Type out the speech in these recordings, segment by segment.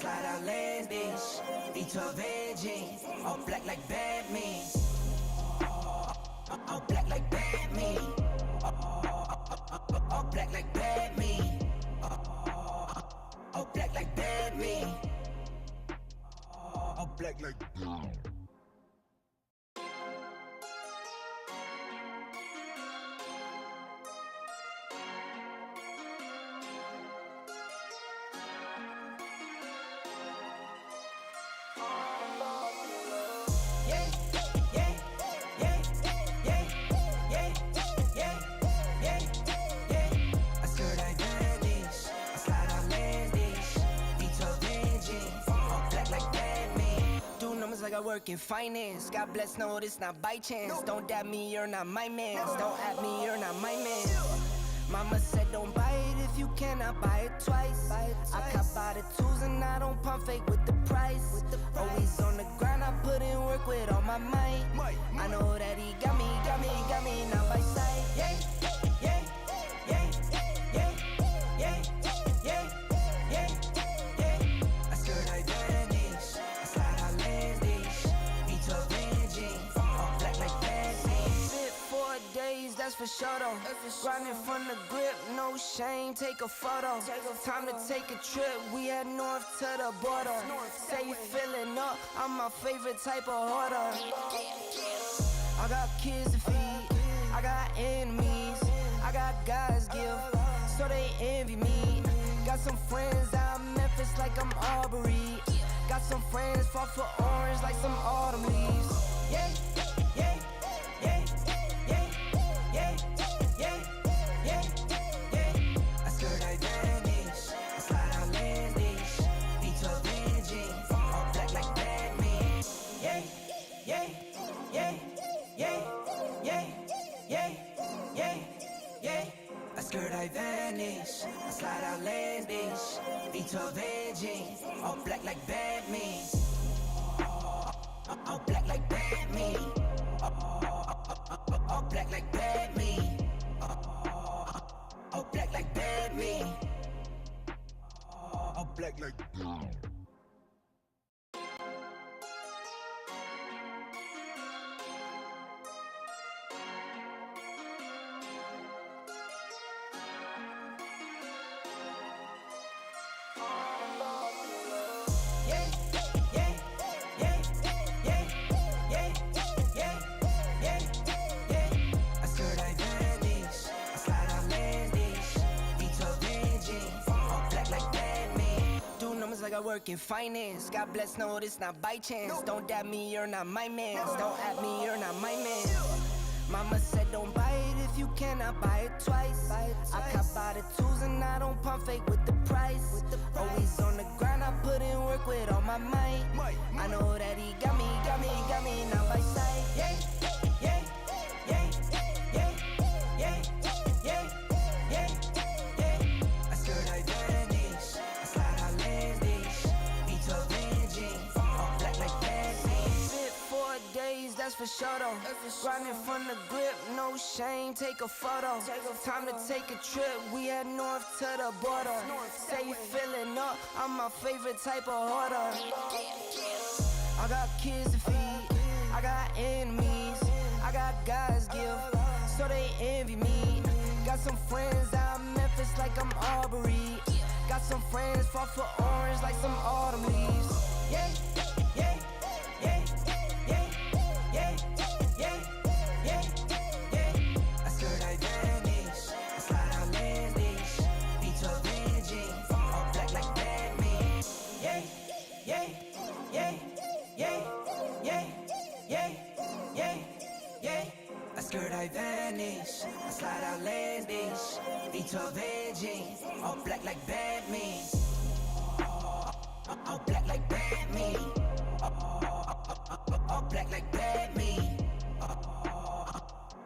slide out landish, V12 engine, all black like Batman. All black like Batman. All black like Batman. All black like Batman. All black like Batman. Like I work in finance. God bless, no, this not by chance. Don't dab me, you're not my man. Don't at me, you're not my man. Mama said don't buy it if you cannot buy it twice. I cop by the tools and I don't pump fake with the price. Always on the grind, I put in work with all my might. I know that he got me, not by sight. Yeah, yeah, yeah, yeah, yeah, yeah, yeah, yeah. I skirt like vanish, I slide out landish, V12 engine, all black like Batman. Fit 4 days, that's for sure though. Grinding from the grip, no shame, take a photo. Time to take a trip, we head north to the border. Say you feeling up, I'm my favorite type of hoarder. I got kids to feed, I got enemies, I got guys give, so they envy me. Got some friends out Memphis like I'm Aubrey. Got some friends fought for orange like some autumn leaves. Yeah, yeah, yeah, yeah, yeah, yeah, yeah, yeah. I skirt like vanish, I slide out landish, V12 engine, all black like Batman. Yeah, yeah, yeah, yeah, yeah, yeah, yeah, yeah. I skirt like vanish, I slide out landish, V12 engine, all black like Batman. All black like Batman. All black like Batman. All black like Batman. All black like Batman. Like I work in finance. God bless, no, this not by chance. Don't dab me, you're not my man. Don't at me, you're not my man. Mama said don't buy it if you cannot buy it twice. I cop by the tools and I don't pump fake with the price. Always on the grind, I put in work with all my might. I know that he got me, not by sight. Yeah, yeah, yeah, yeah, yeah, yeah, yeah, yeah. I skirt like vanish, I slide out landish, V12 engine, all black like Batman. Fit 4 days, that's for sure though. Grinding from the grip, no shame, take a photo. Time to take a trip, we head north to the border. Say you feeling up, I'm my favorite type of hoarder. I got kids to feed, I got enemies, I got guys give, so they envy me. Got some friends out Memphis like I'm Aubrey. Got some friends fought for orange like some autumn leaves. Yeah, yeah, yeah, yeah, yeah, yeah, yeah, yeah. I skirt like vanish, I slide out landish, V12 engine, all black like Batman. Yeah, yeah, yeah, yeah, yeah, yeah, yeah, yeah. I skirt like vanish, I slide out landish, V12 engine, all black like Batman. All black like Batman. All black like Batman.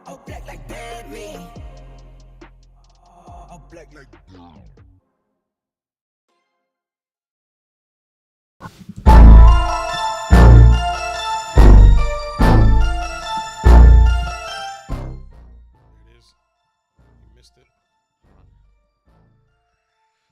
All black like Batman. All black like Batman.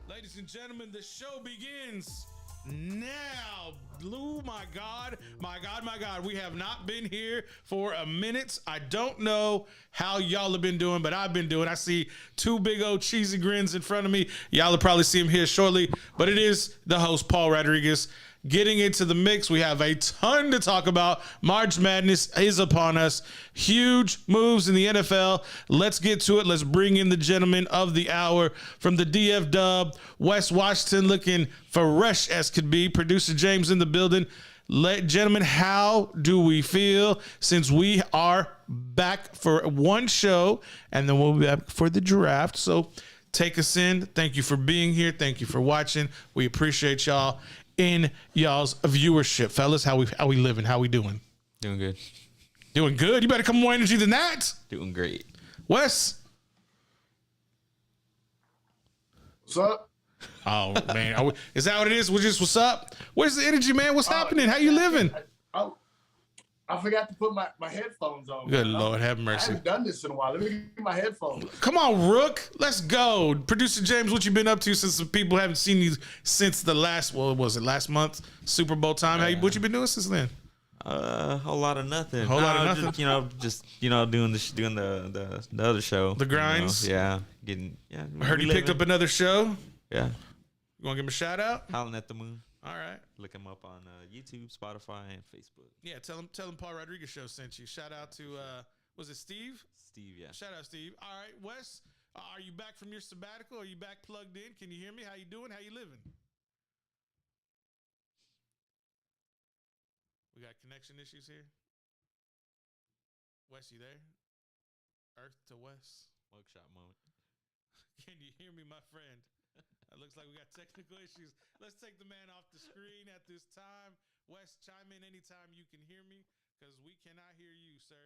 Ladies and gentlemen, the show begins now. Oh my God, my God, my God. We have not been here for a minute. I don't know how y'all have been doing, but I've been doing. I see two big old cheesy grins in front of me. Y'all will probably see him here shortly, but it is the host, Paul Rodriguez. Getting into the mix, we have a ton to talk about. March Madness is upon us. Huge moves in the NFL. Let's get to it. Let's bring in the gentleman of the hour from the DF Dub, West Washington, looking fresh as could be. Producer James in the building. Gentlemen, how do we feel since we are back for one show and then we'll be back for the draft? So take us in. Thank you for being here. Thank you for watching. We appreciate y'all in y'all's viewership. Fellas, how we living? How we doing? Doing good. Doing good? You better come more energy than that. Doing great. Wes? What's up? Oh, man. Is that what it is? What's up? Where's the energy, man? What's happening? How you living? I forgot to put my headphones on. Good man. Lord, have I mercy. haven't done this in a while. Let me get my headphones. Come on, Rook. Let's go. Producer James, what you been up to since the people haven't seen you since the last, last month, Super Bowl time? What you been doing since then? A whole lot of nothing. Whole lot of nothing? Just doing the other show. The grinds? Yeah. I heard you picked up another show. Yeah. You want to give him a shout out? Howling at the Moon. All right. Look him up on YouTube, Spotify, and Facebook. Yeah, tell him Paul Rodriguez show sent you. Shout out to was it Steve? Steve, yeah. Shout out Steve. All right, Wes, are you back from your sabbatical? Are you back plugged in? Can you hear me? How you doing? How you living? We got connection issues here. Wes, you there? Earth to Wes. Mugshot moment. Can you hear me, my friend? It looks like we got technical issues. Let's take the man off the screen at this time. Wes, chime in anytime you can hear me because we cannot hear you, sir.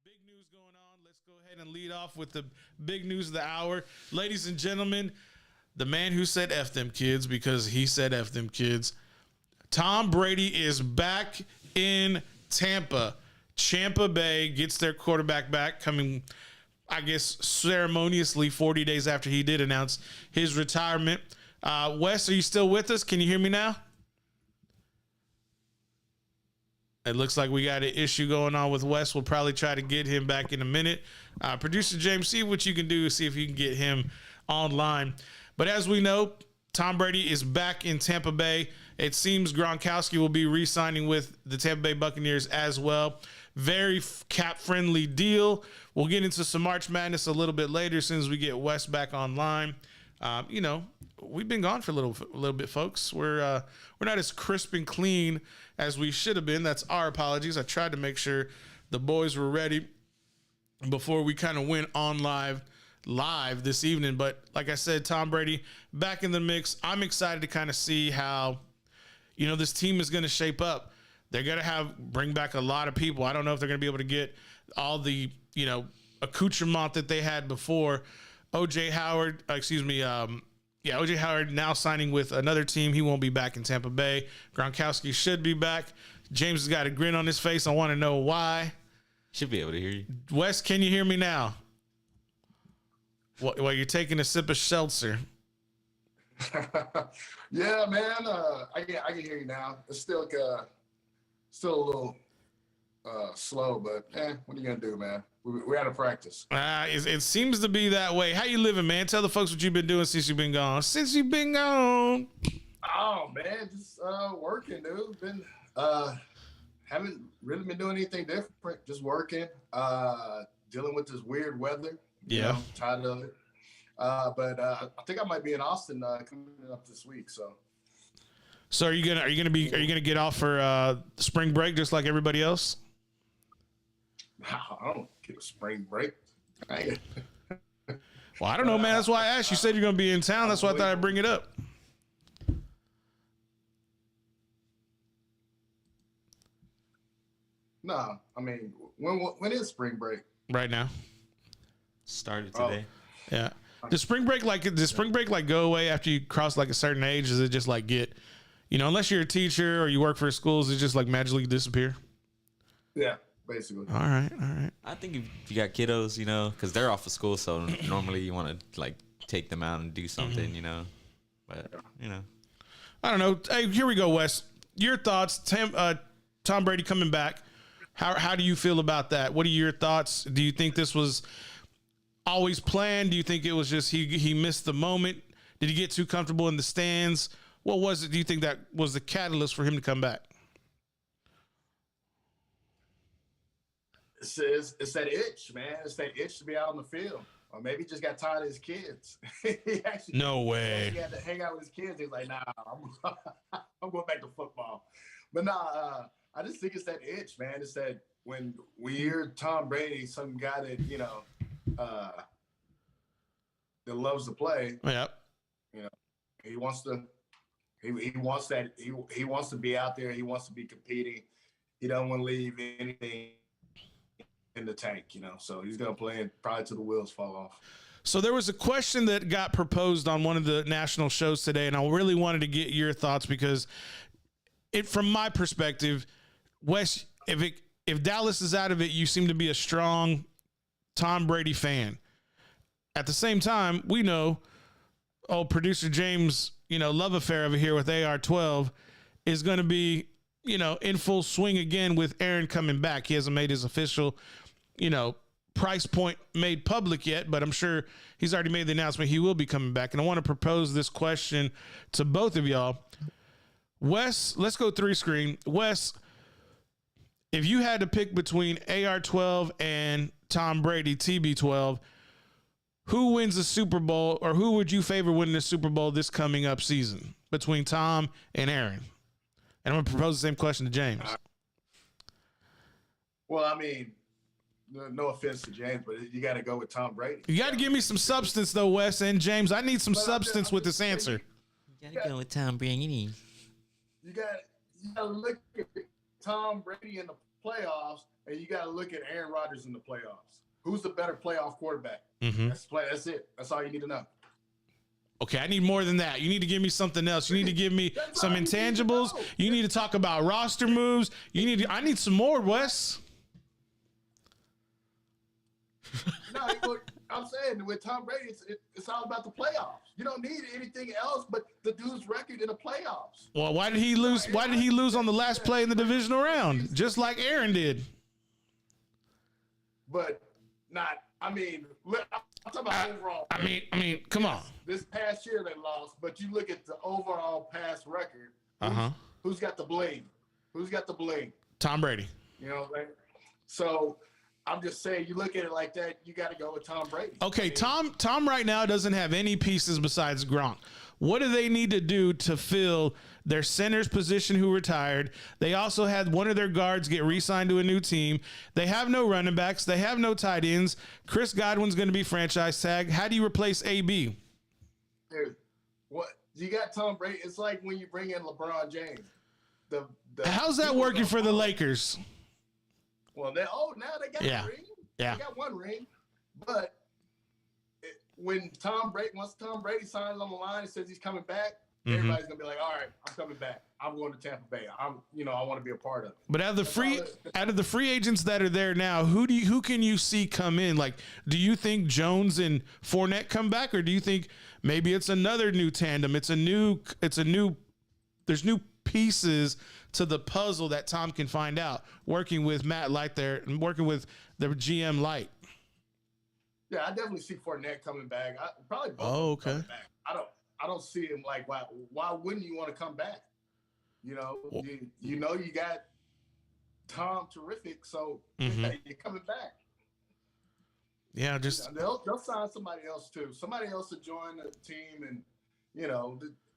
Big news going on. Let's go ahead and lead off with the big news of the hour. Ladies and gentlemen, the man who said F them kids because he said F them kids. Tom Brady is back in Tampa. Tampa Bay gets their quarterback back coming, I guess, ceremoniously 40 days after he did announce his retirement. Wes, are you still with us? Can you hear me now? It looks like we got an issue going on with Wes. We'll probably try to get him back in a minute. Producer James, see what you can do, see if you can get him online. But as we know, Tom Brady is back in Tampa Bay. It seems Gronkowski will be re-signing with the Tampa Bay Buccaneers as well. Very cap-friendly deal. We'll get into some March Madness a little bit later as soon as we get Wes back online. We've been gone for a little bit, folks. We're not as crisp and clean as we should have been. That's our apologies. I tried to make sure the boys were ready before we kind of went on live this evening. But like I said, Tom Brady back in the mix. I'm excited to kind of see how, this team is going to shape up. They're going to bring back a lot of people. I don't know if they're going to be able to get all the, accoutrement that they had before. OJ Howard now signing with another team. He won't be back in Tampa Bay. Gronkowski should be back. James has got a grin on his face. I want to know why. Should be able to hear you. Wes, can you hear me now? While you're taking a sip of seltzer. Yeah, man. I can hear you now. It's still a little slow, but what are you gonna do, man? We're out of practice. It seems to be that way. How you living, man? Tell the folks what you've been doing since you've been gone. Oh man, just working, dude. Been haven't really been doing anything different. Just working. Dealing with this weird weather. Yeah. Tired of it. But I think I might be in Austin coming up this week. So are you gonna get off for spring break just like everybody else? I don't get a spring break. Well, I don't know, man. That's why I asked. You said you're gonna be in town. That's why I thought I'd bring it up. No, I mean, when is spring break? Right now. Started today. Yeah. Does spring break go away after you cross like a certain age? Does it just like get, unless you're a teacher or you work for schools, it just like magically disappear? Yeah, basically. All right. I think if you got kiddos, because they're off of school, so normally you want to like take them out and do something, But I don't know. Hey, here we go, Wes. Your thoughts? Tom Brady coming back. How do you feel about that? What are your thoughts? Do you think this was always planned? Do you think it was just he missed the moment? Did he get too comfortable in the stands? What was it? Do you think that was the catalyst for him to come back? It's that itch, man. It's that itch to be out on the field. Or maybe he just got tired of his kids. No way. He had to hang out with his kids. He's like, nah, I'm going back to football. But nah, I just think it's that itch, man. It's that when we hear Tom Brady, some guy that, that loves to play. Yep. He wants to be out there. He wants to be competing. He doesn't want to leave anything in the tank, so he's going to play probably till the wheels fall off. So there was a question that got proposed on one of the national shows today, and I really wanted to get your thoughts because from my perspective, Wes, if Dallas is out of it, you seem to be a strong Tom Brady fan. At the same time, we know, producer James, love affair over here with AR-12 is going to be, in full swing again with Aaron coming back. He hasn't made his official, price point made public yet, but I'm sure he's already made the announcement he will be coming back. And I want to propose this question to both of y'all. Wes, let's go 3-screen. Wes, if you had to pick between AR-12 and Tom Brady, TB-12, who wins the Super Bowl, or who would you favor winning the Super Bowl this coming up season between Tom and Aaron? And I'm going to propose the same question to James. Well, I mean, no offense to James, but you got to go with Tom Brady. You got to give me some substance, though, Wes and James. I need some substance with this answer. you gotta go with Tom Brady. You got to look at Tom Brady in the playoffs, and you got to look at Aaron Rodgers in the playoffs. Who's the better playoff quarterback? Mm-hmm. That's it. That's all you need to know. Okay, I need more than that. You need to give me something else. You need to give me some intangibles. You need to talk about roster moves. I need some more, Wes. No, look, I'm saying with Tom Brady, it's all about the playoffs. You don't need anything else but the dude's record in the playoffs. Well, why did he lose? Why did he lose on the last play in the divisional round, just like Aaron did? But I'm talking about overall. I mean, come on. This past year they lost, but you look at the overall past record. Who's got the blame? Who's got the blame? Tom Brady. You know what I'm saying? So I'm just saying, you look at it like that, you got to go with Tom Brady. Okay, Tom right now doesn't have any pieces besides Gronk. What do they need to do to fill their center's position who retired? They also had one of their guards get re-signed to a new team. They have no running backs. They have no tight ends. Chris Godwin's going to be franchise tag. How do you replace AB? Dude, what you got Tom Brady? It's like when you bring in LeBron James. How's that working for the Lakers? Well, now they got a ring. Yeah. They got one ring. But once Tom Brady signs on the line and says he's coming back, everybody's gonna be like, all right, I'm coming back. I'm going to Tampa Bay. I want to be a part of it. But out of the free agents that are there now, who can you see come in? Like, do you think Jones and Fournette come back, or do you think maybe it's another new tandem? There's new pieces to the puzzle that Tom can find out working with Matt Light there and working with the GM Light. Yeah, I definitely see Fournette coming back. Probably both. Oh, okay. Coming back. I don't see him like why wouldn't you want to come back? You got Tom terrific, so you're coming back. Yeah, they'll sign somebody else too. Somebody else to join the team, and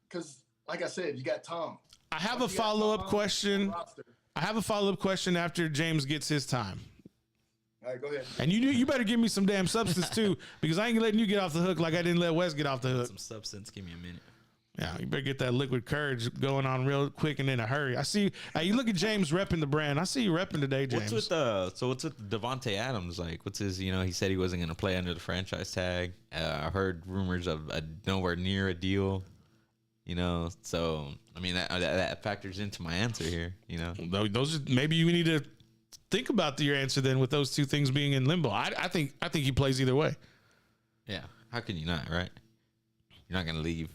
because like I said, you got Tom. I have a follow-up question. I have a follow-up question after James gets his time. All right, go ahead. And you better give me some damn substance too, because I ain't letting you get off the hook like I didn't let Wes get off the hook. Some substance. Give me a minute. Yeah, you better get that liquid courage going on real quick and in a hurry. I see. You look at James repping the brand. I see you repping today, James. What's with Devontae Adams? Like, what's his? He said he wasn't going to play under the franchise tag. I heard rumors of nowhere near a deal. So I mean that factors into my answer here. Those maybe you need to think about your answer then with those two things being in limbo. I think he plays either way. Yeah, how can you not? Right? You're not going to leave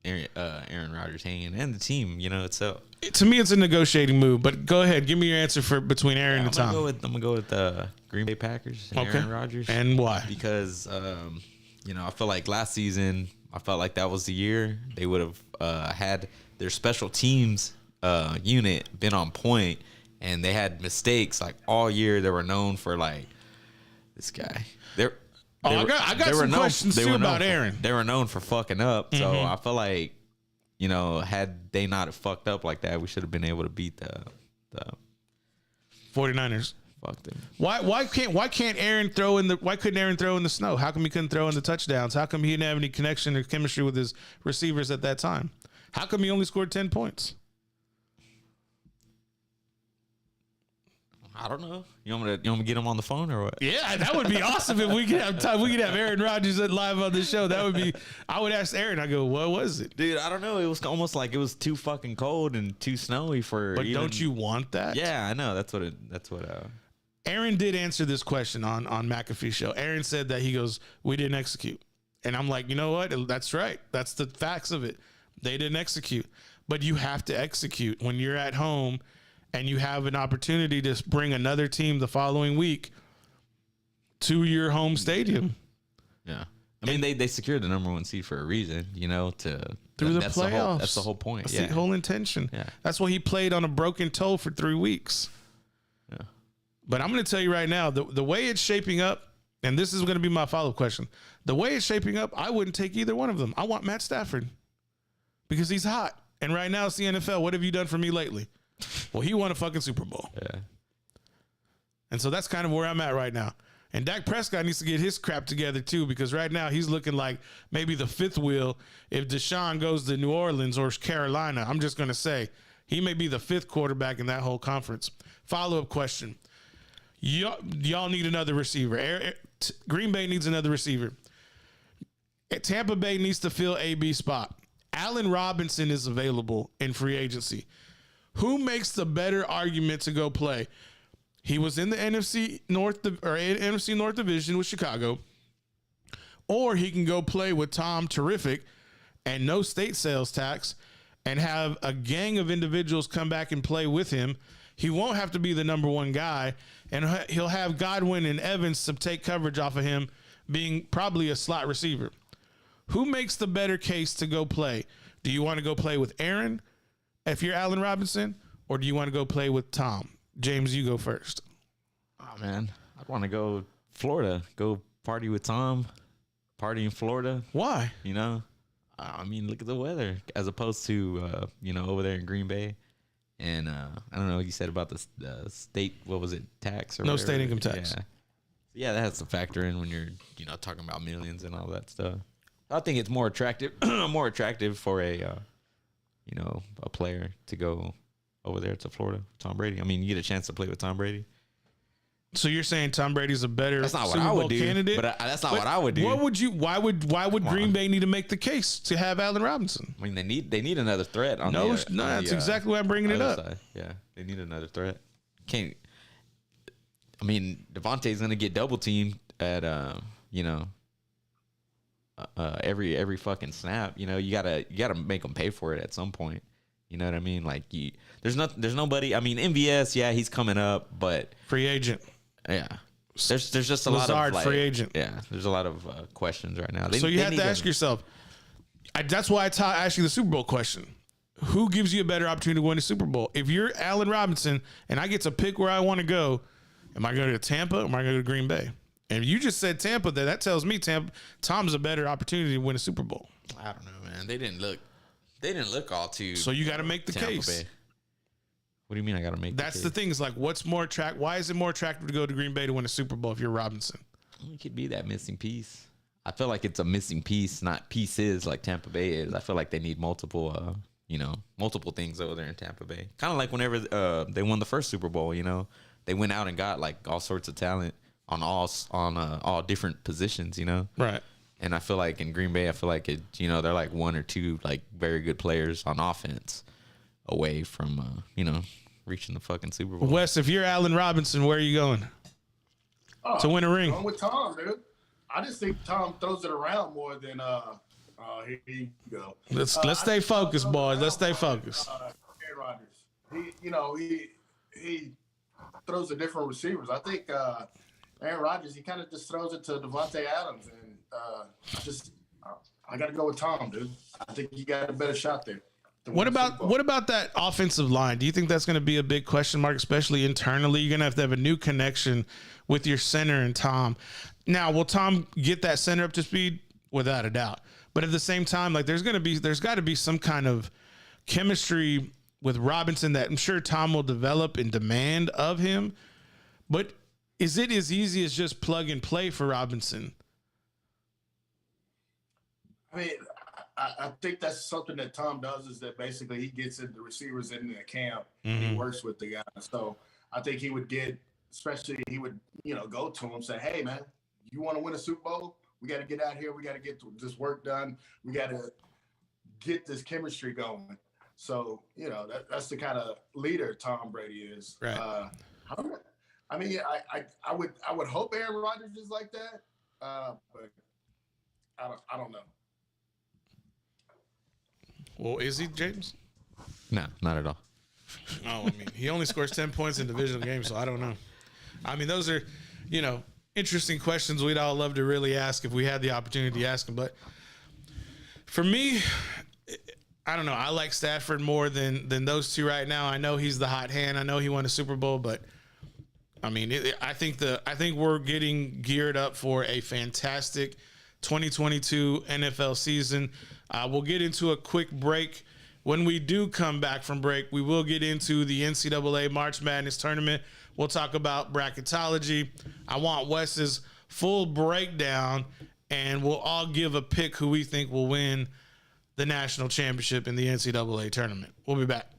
Aaron Rodgers hanging and the team, itself. To me, it's a negotiating move. But go ahead, give me your answer for between Aaron and Tom. I'm gonna go with the Green Bay Packers and Aaron Rodgers. And why? Because I feel like last season, I felt like that was the year they would have had their special teams unit been on point, and they had mistakes like all year. They were known for like this guy. I got some questions too about Aaron. They were known for fucking up, so I feel like had they not fucked up like that, we should have been able to beat the 49ers. Fuck them. Why couldn't Aaron throw in the snow? How come he couldn't throw in the touchdowns? How come he didn't have any connection or chemistry with his receivers at that time? How come he only scored 10 points? I don't know. You want me to get him on the phone or what? Yeah, that would be awesome if we could have time. We could have Aaron Rodgers live on the show. That would be. I would ask Aaron. I go, what was it, dude? I don't know. It was almost like it was too fucking cold and too snowy for. But don't you want that? Yeah, I know. That's what. Aaron did answer this question on McAfee show. Aaron said that he goes, we didn't execute, and I'm like, you know what? That's right. That's the facts of it. They didn't execute, but you have to execute when you're at home. And you have an opportunity to bring another team the following week to your home stadium. Yeah. I mean, they secured the number 1 seed for a reason, through the playoffs. That's the whole point. That's the whole intention. Yeah. That's why he played on a broken toe for 3 weeks. Yeah. But I'm going to tell you right now, the way it's shaping up, and this is going to be my follow-up question. The way it's shaping up, I wouldn't take either one of them. I want Matt Stafford because he's hot. And right now it's the NFL. What have you done for me lately? Well, he won a fucking Super Bowl. Yeah. And so that's kind of where I'm at right now. And Dak Prescott needs to get his crap together too, because right now he's looking like maybe the fifth wheel. If Deshaun goes to New Orleans or Carolina, I'm just going to say he may be the 5th quarterback in that whole conference. Follow-up question. Y'all need another receiver. Green Bay needs another receiver. Tampa Bay needs to fill AB spot. Allen Robinson is available in free agency. Who makes the better argument to go play? He was in the NFC North Division with Chicago, or he can go play with Tom Terrific and no state sales tax and have a gang of individuals come back and play with him. He won't have to be the number 1 guy, and he'll have Godwin and Evans to take coverage off of him, being probably a slot receiver. Who makes the better case to go play? Do you want to go play with Aaron if you're Allen Robinson, or do you want to go play with Tom? James, you go first. Oh, man. I'd want to go Florida. Go party with Tom. Party in Florida. Why? I mean, look at the weather as opposed to, over there in Green Bay. And I don't know what you said about the state, what was it, tax? Or no whatever. State income tax. Yeah, that has to factor in when you're, talking about millions and all that stuff. I think it's more attractive for a player to go over there to Florida, Tom Brady. I mean, you get a chance to play with Tom Brady. So you're saying Tom Brady's a better that's not Super what I Bowl would do, candidate? But that's not what I would do. Why would Green Bay need to make the case to have Allen Robinson? I mean, they need another threat on that's exactly why I'm bringing it up. Side. Yeah, they need another threat. Devontae's going to get double teamed at every fucking snap. You gotta make them pay for it at some point. You know what I mean? Like there's nobody. I mean, MVS, yeah, he's coming up, but free agent. Yeah, there's just a Lazard, lot of like, free agent. Yeah, there's a lot of questions right now. So you have to ask yourself. That's why I asked you the Super Bowl question. Who gives you a better opportunity to win a Super Bowl? If you're Allen Robinson and I get to pick where I want to go, am I going to Tampa or am I going to Green Bay? And you just said Tampa, that tells me Tom's a better opportunity to win a Super Bowl. I don't know, man. They didn't look all too. So you got to make the Tampa case. Bay. What do you mean I got to make? That's the thing. Is like, what's more attractive? Why is it more attractive to go to Green Bay to win a Super Bowl if you're Robinson? It could be that missing piece. I feel like it's a missing piece, not pieces like Tampa Bay is. I feel like they need multiple things over there in Tampa Bay. Kind of like whenever they won the first Super Bowl. They went out and got like all sorts of talent on all different positions. Right. And I feel like in Green Bay, they're like 1 or 2 like very good players on offense away from reaching the fucking Super Bowl. Wes, if you're Allen Robinson, where are you going to win a ring? I'm with Tom, dude. I just think Tom throws it around more than Here you go. Let's stay focused, boys. Let's stay focused. Aaron Rodgers. He throws to different receivers. I think Aaron Rodgers, he kind of just throws it to Devontae Adams, and I got to go with Tom, dude. I think you got a better shot there. What about that offensive line? Do you think that's going to be a big question mark, especially internally? You're going to have a new connection with your center and Tom. Now, will Tom get that center up to speed? Without a doubt. But at the same time, like there's got to be some kind of chemistry with Robinson that I'm sure Tom will develop and demand of him. But is it as easy as just plug and play for Robinson? I mean, I think that's something that Tom does, is that basically he gets the receivers in the camp and he works with the guys. So I think he would go to him, say, hey, man, you want to win a Super Bowl? We got to get out here. We got to get this work done. We got to get this chemistry going. So, that's the kind of leader Tom Brady is. Right. I mean, I would hope Aaron Rodgers is like that, but I don't know. Well, is he, James? No, not at all. Oh, I mean, he only scores 10 points in divisional games, so I don't know. I mean, those are, interesting questions we'd all love to really ask if we had the opportunity to ask them. But for me, I don't know. I like Stafford more than those two right now. I know he's the hot hand. I know he won a Super Bowl, but I mean, I think we're getting geared up for a fantastic 2022 NFL season. We'll get into a quick break. When we do come back from break, we will get into the NCAA March Madness tournament. We'll talk about bracketology. I want Wes's full breakdown, and we'll all give a pick who we think will win the national championship in the NCAA tournament. We'll be back.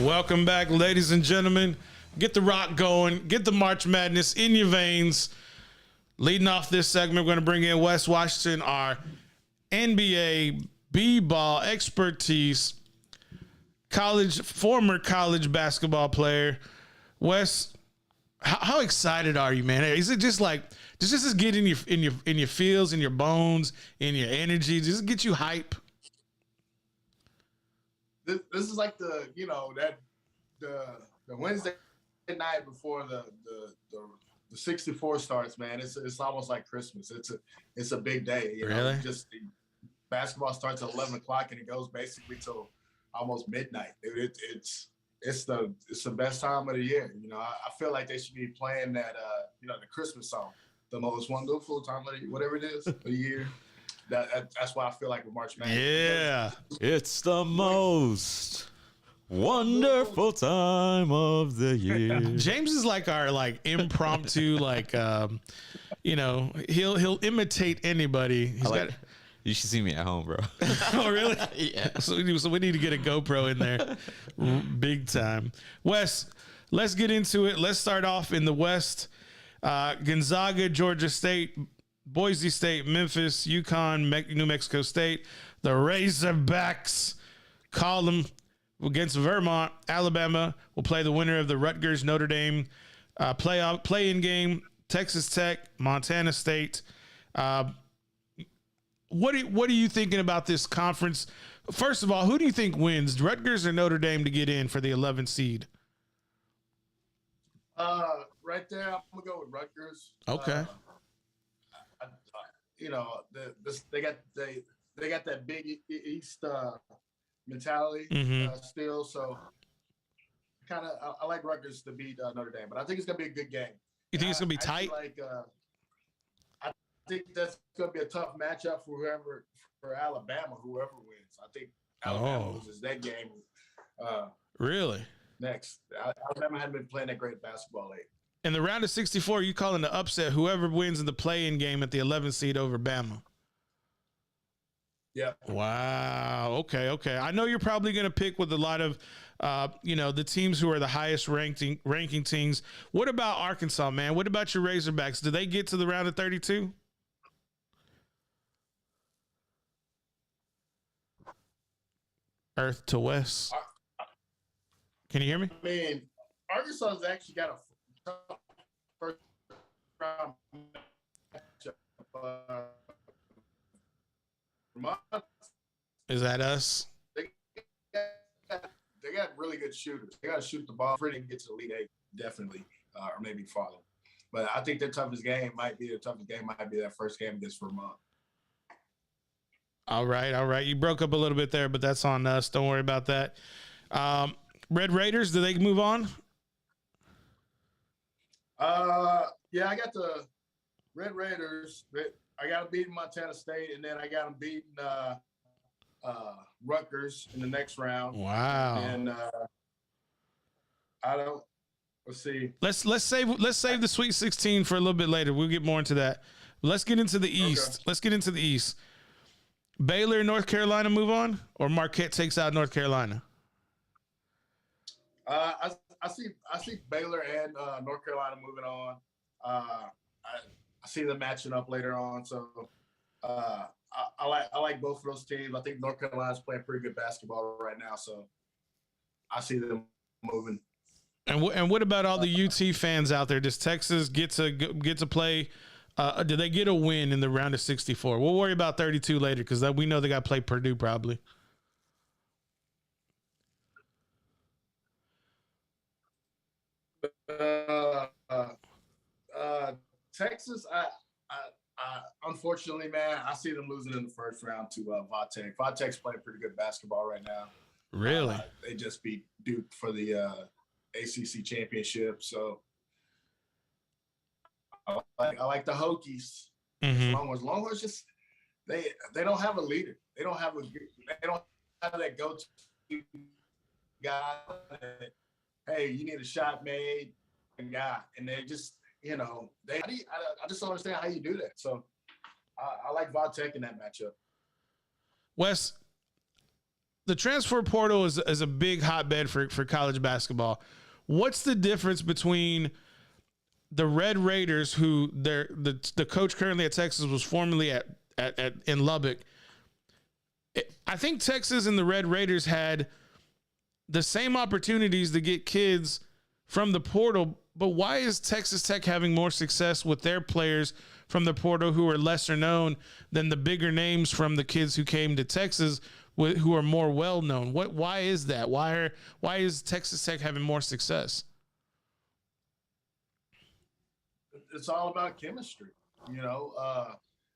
Welcome back, ladies and gentlemen. Get the rock going. Get the March Madness in your veins. Leading off this segment, we're going to bring in Wes Washington, our NBA B-ball expertise, former college basketball player. Wes, how excited are you, man? Is it just like just get in your feels, in your bones, in your energy, just get you hype? This is like the Wednesday night before the 64 starts, man. It's almost like Christmas. It's a big day. You know? Really? Just basketball starts at 11 o'clock and it goes basically till almost midnight. It's the best time of the year. You know, I feel like they should be playing that the Christmas song, the most wonderful time of the year, whatever it is, of the year. That's why I feel like with March Madness. Yeah. It's the most wonderful time of the year. James is like our impromptu he'll imitate anybody. You should see me at home, bro. Oh, really? Yeah. So we need to get a GoPro in there big time. Wes, let's get into it. Let's start off in the West. Gonzaga, Georgia State, Boise State, Memphis, UConn, New Mexico State. The Razorbacks call them against Vermont. Alabama will play the winner of the Rutgers Notre Dame play-in game. Texas Tech, Montana State. What are you thinking about this conference? First of all, who do you think wins, Rutgers or Notre Dame, to get in for the 11th seed? Right there, I'm gonna go with Rutgers. Okay. They got that Big East mentality still. So I like Rutgers to beat Notre Dame, but I think it's gonna be a good game. You think it's gonna be tight? I think that's gonna be a tough matchup for Alabama, whoever wins. I think Alabama loses that game. Really? Next, Alabama hadn't been playing that great basketball lately. In the round of 64, you calling the upset whoever wins in the play-in game at the 11th seed over Bama. Yeah. Wow. Okay. I know you're probably going to pick with a lot of, the teams who are the highest ranking teams. What about Arkansas, man? What about your Razorbacks? Do they get to the round of 32? Earth to West. Can you hear me? I mean, Arkansas has actually got a tough first round matchup. Is that us? They got really good shooters. They got to shoot the ball. Pretty get to the Elite Eight, definitely, or maybe farther. But I think their toughest game might be that first game against Vermont. All right. You broke up a little bit there, but that's on us. Don't worry about that. Red Raiders, do they move on? Yeah, I got the Red Raiders. I got them beating Montana State, and then I got them beating Rutgers in the next round. Wow. And let's see. Let's save the Sweet 16 for a little bit later. We'll get more into that. Let's get into the East. Okay. Let's get into the East. Baylor, North Carolina move on, or Marquette takes out North Carolina? I see Baylor and North Carolina moving on. I see them matching up later on. So I like both of those teams. I think North Carolina's playing pretty good basketball right now. So I see them moving. And what about all the UT fans out there? Does Texas get to play? Do they get a win in the round of 64? We'll worry about 32 later because we know they got to play Purdue probably. Texas, I unfortunately, man, I see them losing in the first round to Vatek. Vatek's playing pretty good basketball right now. Really? They just beat Duke for the ACC championship. So I like the Hokies. Mm-hmm. Longhorns just they don't have a leader. They don't have that go-to guy that, hey, you need a shot made guy, and they just I just don't understand how you do that. So I like Vatek in that matchup. Wes, the transfer portal is a big hotbed for college basketball. What's the difference between the Red Raiders, who the coach currently at Texas was formerly at in Lubbock? I think Texas and the Red Raiders had the same opportunities to get kids from the portal, but why is Texas Tech having more success with their players from the portal who are lesser known than the bigger names from the kids who came to Texas who are more well known? Why is that? Why is Texas Tech having more success? It's all about chemistry.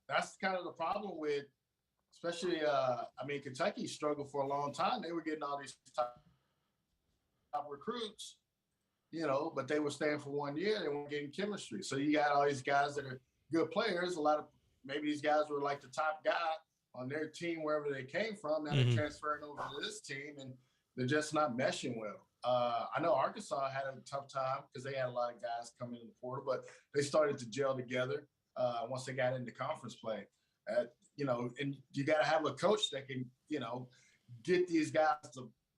That's kind of the problem with, especially, Kentucky struggled for a long time. They were getting all these top recruits, but they were staying for 1 year. They weren't getting chemistry. So you got all these guys that are good players. Maybe these guys were like the top guy on their team, wherever they came from. Now they're transferring over to this team, and they're just not meshing well. I know Arkansas had a tough time because they had a lot of guys coming in the portal, but they started to gel together once they got into conference play. And you got to have a coach that can, get these guys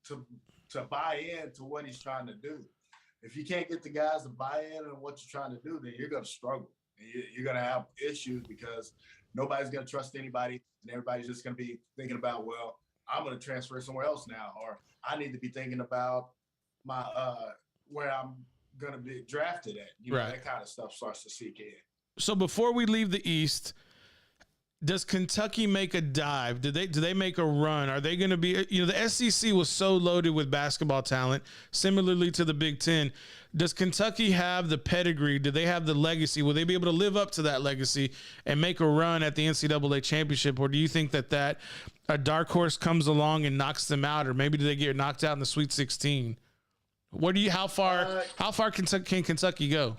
to buy in to what he's trying to do. If you can't get the guys to buy in on what you're trying to do, then you're going to struggle. You're going to have issues because nobody's going to trust anybody, and everybody's just going to be thinking about, well, I'm going to transfer somewhere else now, or I need to be thinking about my where I'm going to be drafted at. Right. That kind of stuff starts to seek in. So before we leave the East, does Kentucky make a dive? Do they make a run? Are they going to be, the SEC was so loaded with basketball talent, similarly to the Big Ten. Does Kentucky have the pedigree? Do they have the legacy? Will they be able to live up to that legacy and make a run at the NCAA championship? Or do you think that a dark horse comes along and knocks them out? Or maybe do they get knocked out in the Sweet 16? How far can Kentucky go?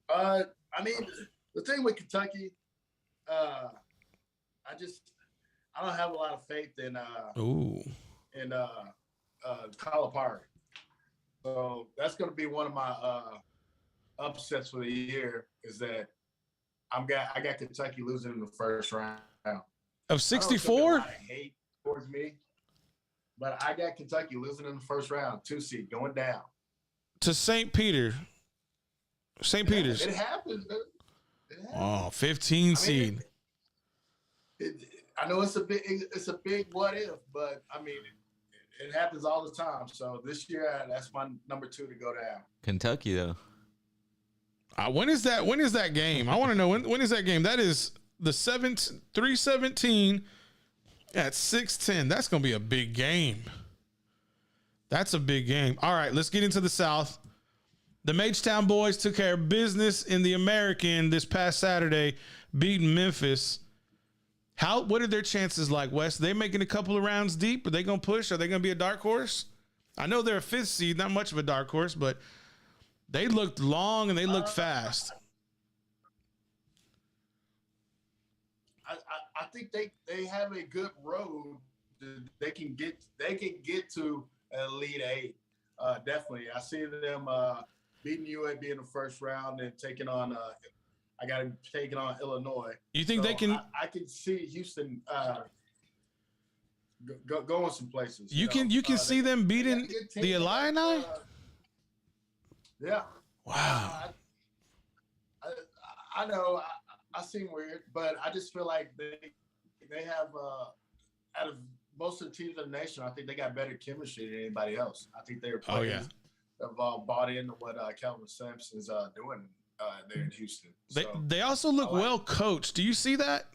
The thing with Kentucky, I don't have a lot of faith in Calipari. So that's going to be one of my upsets for the year. Is that I got Kentucky losing in the first round of 64. Hate towards me, but I got Kentucky losing in the first round, 2 seed going down to St. Peter. St. Peter's. It happens. Oh, 15 seed. I know it's a big what if, but it happens all the time. So this year, that's my number 2 to go down. Kentucky, though. When is that game? I want to know when is that game? That is the 3/17 at 6:10. That's gonna be a big game. That's a big game. All right, let's get into the South. The Mage-Town boys took care of business in the American this past Saturday, beating Memphis. What are their chances like, Wes? Are they making a couple of rounds deep? Are they going to push? Are they going to be a dark horse? I know they're a 5th seed, not much of a dark horse, but they looked long and they looked fast. I think they have a good road. They can get to Elite 8. Definitely. I see them beating UAB in the first round and taking on Illinois. You think they can? I can see Houston going some places. You can see them beating the Illini. Yeah. Wow. I know. I seem weird, but I just feel like they have out of most of the teams in the nation, I think they got better chemistry than anybody else. I think they're players have bought into what Kelvin Sampson's doing there in Houston. They also look well coached. Do you see that?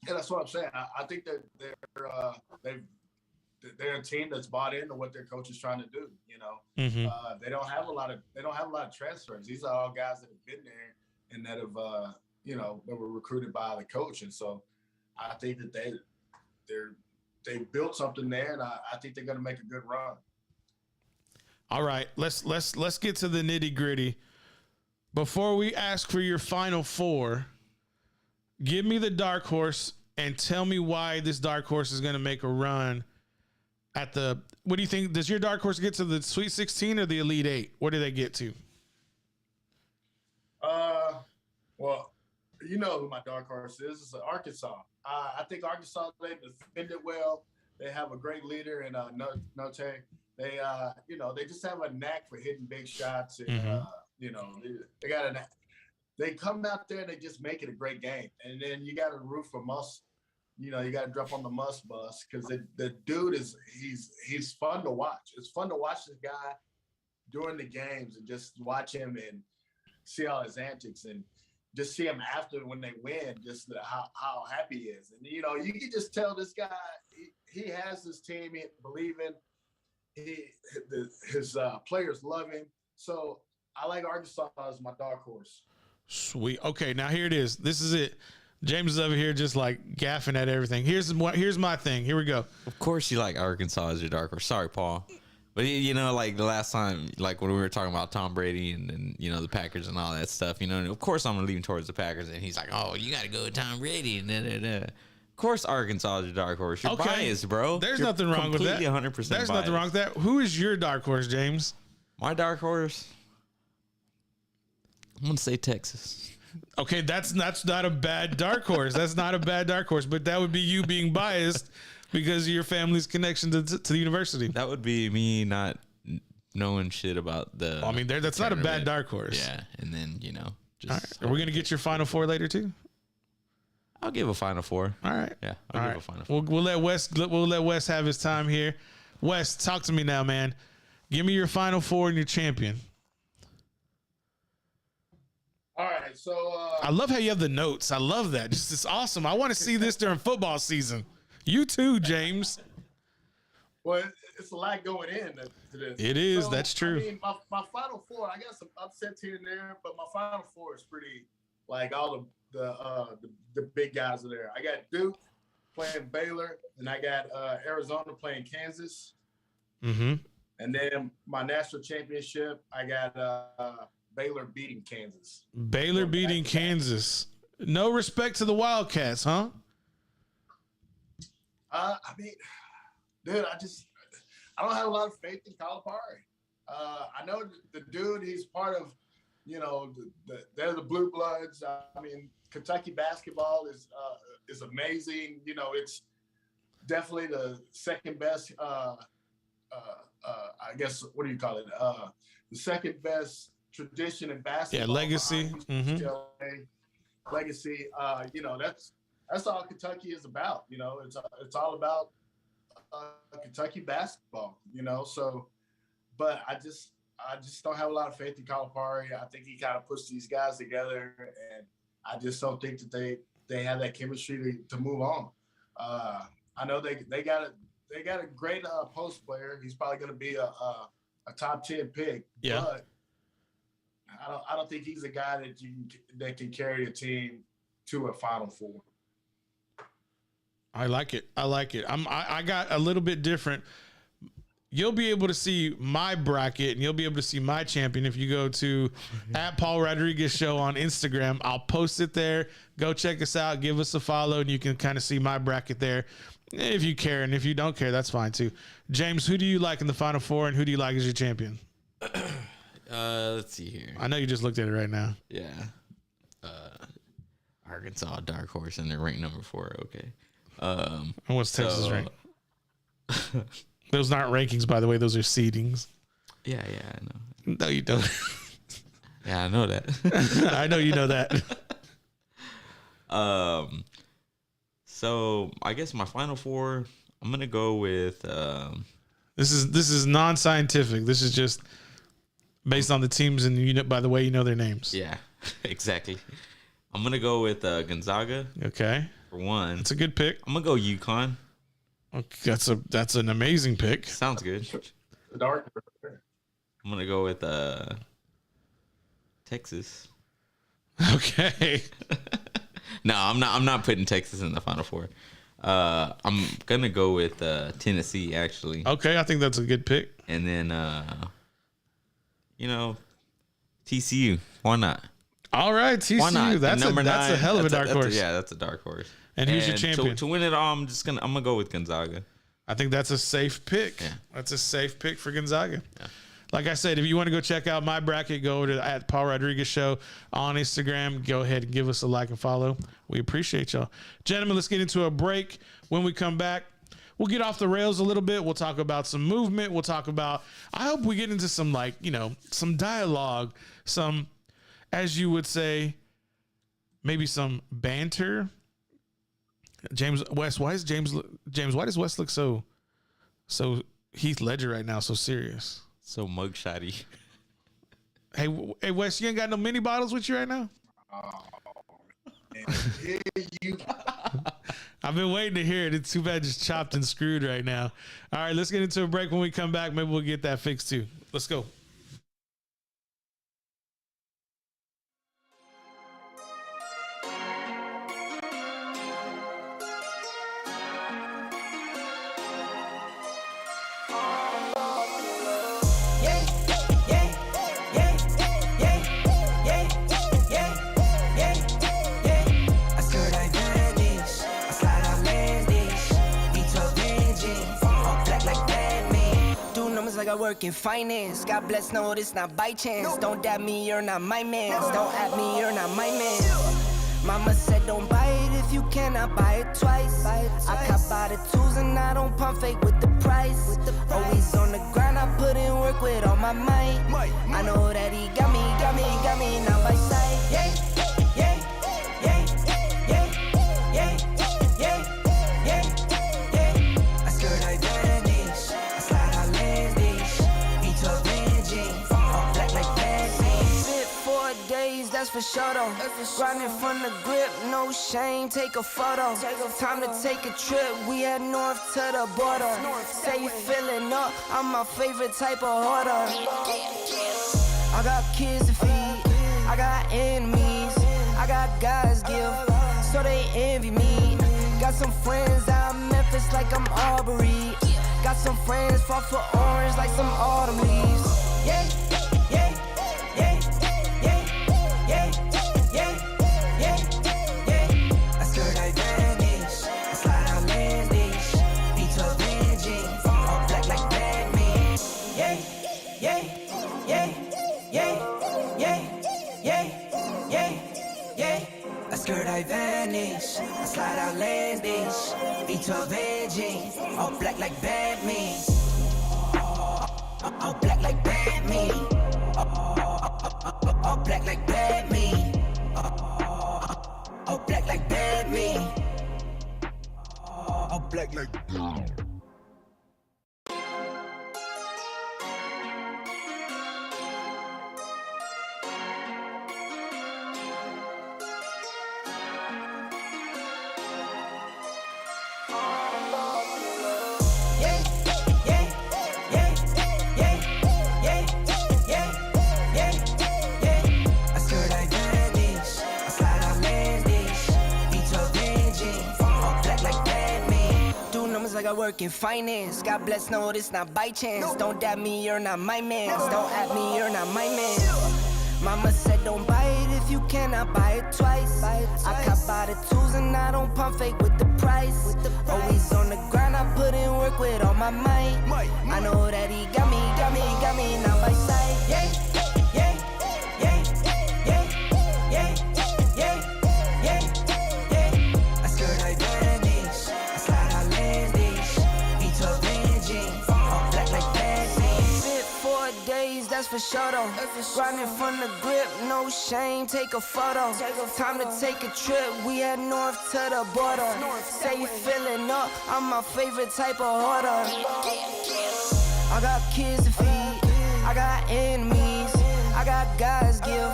Yeah, that's what I'm saying. I think that they're a team that's bought into what their coach is trying to do. They don't have a lot of transfers. These are all guys that have been there and that have that were recruited by the coach, and so I think that they built something there, and I think they're going to make a good run. All right, let's get to the nitty gritty. Before we ask for your final 4, give me the dark horse and tell me why this dark horse is going to make a run at the. What do you think? Does your dark horse get to the Sweet 16 or the Elite 8? Where do they get to? Well, you know who my dark horse is. It's Arkansas. I think Arkansas, they defend it well. They have a great leader in Note. They, they just have a knack for hitting big shots. And, they got a knack. They come out there and they just make it a great game. And then you got to root for Muss. You got to drop on the Muss bus because the dude he's fun to watch. It's fun to watch this guy during the games and just watch him and see all his antics and just see him after when they win, just how happy he is. And, you can just tell this guy, he has this team, he believe in. His players love him. So I like Arkansas as my dark horse. Sweet. Okay, now here it is. This is it. James is over here just like gaffing at everything. Here's my thing. Here we go. Of course you like Arkansas as your dark horse. Sorry, Paul. But, like the last time, like when we were talking about Tom Brady and the Packers and all that stuff, of course I'm going to lean towards the Packers. And he's like, oh, you got to go with Tom Brady. And Of course Arkansas is your dark horse. You're biased, bro. There's You're nothing wrong with that. 100% There's biased. nothing wrong with that. Who is your dark horse, James? My dark horse? I'm going to say Texas. Okay, that's not a bad dark horse. That's not a bad dark horse, but that would be you being biased because of your family's connection to the university. That would be me not knowing shit about the. Well, I mean, that's not a bad dark horse. Yeah, and then just. All right. Are we gonna get your Final Four later too? I'll give a Final Four. All right. Yeah, I'll give a Final Four. We'll let Wes have his time here. Wes, talk to me now, man. Give me your Final Four and your champion. All right, so I love how you have the notes. I love that. It's awesome. I want to see this during football season. You too, James. Well, it's a lot going in to this. It is. That's true. I mean, my Final Four, I got some upsets here and there, but my Final Four is pretty like all the big guys are there. I got Duke playing Baylor, and I got Arizona playing Kansas. Mm-hmm. And then my national championship, I got Baylor beating Kansas. Baylor beating Kansas. No respect to the Wildcats, huh? I mean, dude, I don't have a lot of faith in Calipari. I know the dude, he's part of, they're the Blue Bloods. I mean, Kentucky basketball is amazing. It's definitely the second best, I guess, what do you call it? The second best tradition in basketball. Yeah, legacy. Mm-hmm. Legacy. That's all Kentucky is about. It's all about Kentucky basketball. So, but I just don't have a lot of faith in Calipari. I think he kind of puts these guys together, and I just don't think that they have that chemistry to move on. I know they got a great post player. He's probably going to be a top 10 pick. Yeah. But I don't think he's a guy that can carry a team to a Final Four. I like it. I got a little bit different. You'll be able to see my bracket and you'll be able to see my champion if you go to at Paul Rodriguez Show on Instagram. I'll post it there. Go check us out. Give us a follow and you can kind of see my bracket there if you care. And if you don't care, that's fine too. James, who do you like in the Final Four and who do you like as your champion? Let's see here. I know you just looked at it right now. Yeah. Arkansas, dark horse, and they're ranked number 4. Okay. And what's Texas ranked? Those aren't rankings, by the way. Those are seedings. Yeah, I know. No, you don't. Yeah, I know that. I know you know that. So I guess my Final Four, I'm gonna go with. This is non-scientific. This is just based on the teams and by the way you know their names. Yeah, exactly. I'm gonna go with Gonzaga. Okay. For one, it's a good pick. I'm gonna go UConn. Okay, that's an amazing pick. Sounds good. Dark. I'm gonna go with Texas. Okay. No, I'm not putting Texas in the Final Four. I'm gonna go with Tennessee actually. Okay, I think that's a good pick. And then TCU. Why not? All right, TCU. Why not? That's a hell of a dark horse. That's a dark horse. And who's your champion? To win it all, I'm gonna go with Gonzaga. I think that's a safe pick. Yeah. That's a safe pick for Gonzaga. Yeah. Like I said, if you want to go check out my bracket, go over to at Paul Rodriguez Show on Instagram. Go ahead and give us a like and follow. We appreciate y'all. Gentlemen, let's get into a break. When we come back, we'll get off the rails a little bit. We'll talk about some movement. We'll talk about, I hope we get into some, like, you know, some dialogue, some, as you would say, maybe some banter. James West, why does West look so Heath Ledger right now, so serious? So mugshotty. Hey, Wes, you ain't got no mini bottles with you right now? Oh, man. Here you I've been waiting to hear it. It's too bad just chopped and screwed right now. All right, let's get into a break. When we come back, maybe we'll get that fixed too. Let's go. Like I work in finance. God bless, no, this not by chance. Don't dab me, you're not my man. Don't at me, you're not my man. Mama said don't buy it if you cannot buy it twice. I cop by the tools and I don't pump fake with the price. Always on the grind, I put in work with all my might. I know that he got me now by sight. Yeah, yeah, yeah, yeah, yeah, yeah, yeah, yeah. I skirt, I vanish. I slide, I land dish. V12 engine, all black like Batman. Fit 4 days, that's for sure though. Grinding from the grip, no shame, take a photo. Time to take a trip, we head north to the border. Say you feeling up, I'm my favorite type of hoarder. I got kids to feed, I got enemies, I got guys give, so they envy me. Got some friends out in Memphis like I'm Aubrey. Got some friends fought for orange like some autumn leaves. Yeah, yeah, yeah, yeah, yeah, yeah, yeah, yeah. I skirt, I vanish, I slide, I land dish. V12 engine, all black like Batman. Yeah, yeah, yeah, yeah, yeah, yeah, yeah, yeah. I skirt, I vanish, I slide, I land dish. V12 engine, all black like Batman. All black like Batman. All black like Batman. All black like Batman. All black like Batman. Like I work in finance. God bless, no, this not by chance. Don't dab me, you're not my man. Don't at me, you're not my man. Mama said don't buy it if you cannot buy it twice. I cop by the tools and I don't pump fake with the price. Always on the grind, I put in work with all my might. I know that he got me now by sight. Yeah, yeah, yeah, yeah, yeah, yeah, yeah, yeah. I skirt, I vanish, I slide, I land dish. V12 engine, all black like Batman. Fit 4 days, that's for sure though. Grinding from the grip, no shame, take a photo. Time to take a trip, we head north to the border. Say you feeling up, I'm my favorite type of hoarder. I got kids to feed, I got enemies, I got guys give,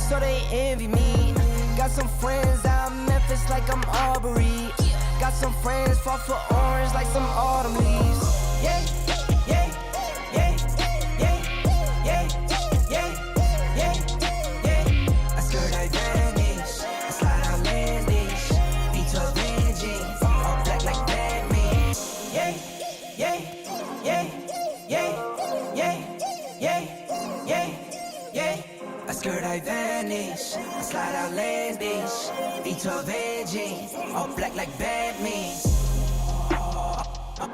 so they envy me. Got some friends out in Memphis like I'm Aubrey. Got some friends fought for orange like some autumn leaves. Yeah, yeah, yeah, yeah, yeah, yeah, yeah, yeah. I skirt, I vanish, I slide, I land dish. V12 engine, all black like Batman. Yeah, yeah, yeah, yeah, yeah, yeah, yeah, yeah. I skirt, I vanish, I slide, I land dish. V12 engine, all black like Batman.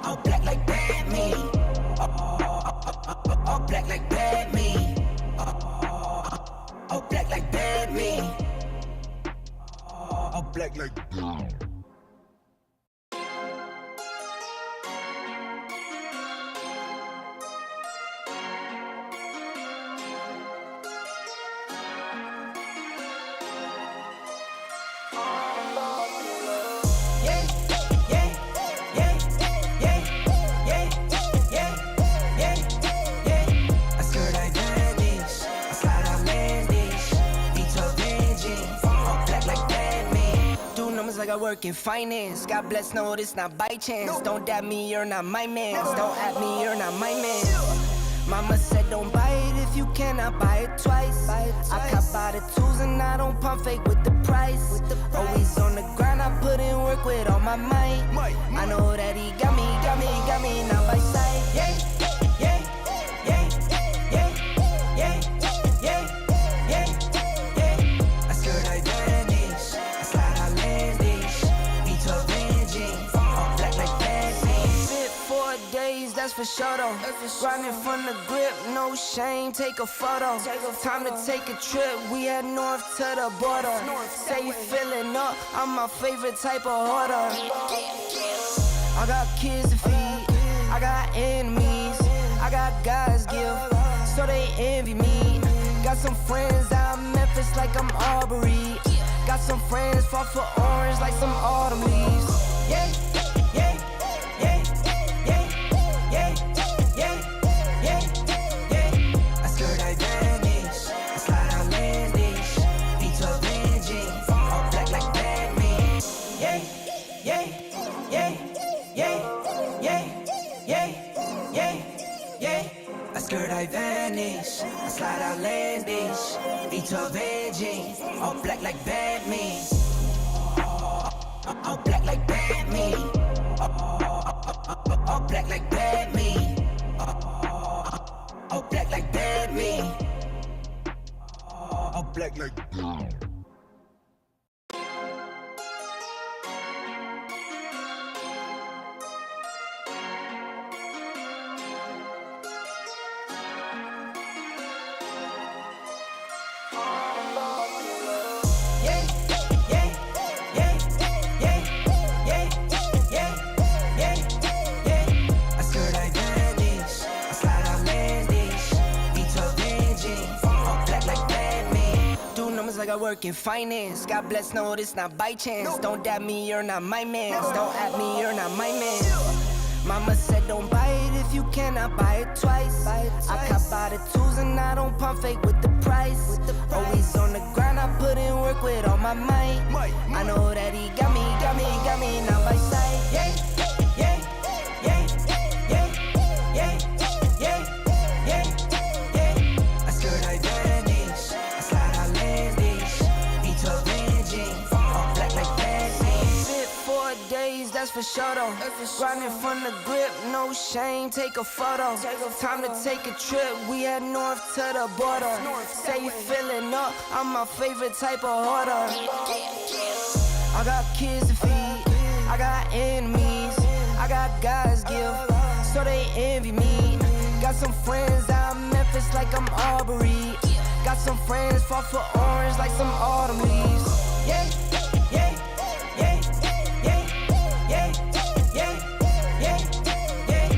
All black like Batman. All All black like bad me. All black like bad me. All black like like I work in finance. God bless, no, this not by chance. Don't dab me, you're not my man. Don't at me, you're not my man. Mama said don't buy it if you cannot buy it twice. I cop by the tools and I don't pump fake with the price. Always on the grind, I put in work with all my might. I know that he got me, not by sight. Yeah, yeah, yeah, yeah, yeah, yeah, yeah, yeah. I skirt I vanish, I slide I land dish. V12 engine, all black like bad man. Fit 4 days, that's for sure though. Grinding from the grip, no shame, take a photo. Time to take a trip, we head north to the border. Say you feeling up, I'm my favorite type of hoarder. I got kids to feed, I got enemies, I got guys give, so they envy me. Got some friends out in Memphis like I'm Aubrey. Got some friends fought for orange like some autumn leaves. Yeah, yeah, yeah, yeah, yeah, yeah, yeah, yeah. I skirt I vanish, I slide I land dish. V12 engine, all black like bad men. Yeah, yeah, yeah, yeah, yeah, yeah, yeah, yeah. I skirt I vanish, I slide I land dish. V12 engine, all black like bad men. All black like bad me. All black like bad me. All black like bad me. All black like like I work in finance. God bless, no, this not by chance. Don't dab me, you're not my man. Don't at me, you're not my man. Mama said don't buy it if you cannot buy it twice. I cop by the tools and I don't pump fake with the price. Always on the grind, I put in work with all my might. I know that he got me, not by sight. Yeah, yeah, yeah, yeah, yeah, yeah, yeah, yeah. I skirt I vanish, I slide I land dish. V12 engine, all black like bad man. Fit 4 days, that's for sure though. Grinding from the grip, no shame, take a photo. Time to take a trip, we head north to the border. Say you feeling up, I'm my favorite type of hoarder. I got kids to feed, I got enemies, I got guys give, so they envy me. Got some friends out in Memphis like I'm Aubrey. Got some friends fought for orange like some autumn leaves. Yeah, yeah, yeah, yeah, yeah, yeah, yeah, yeah.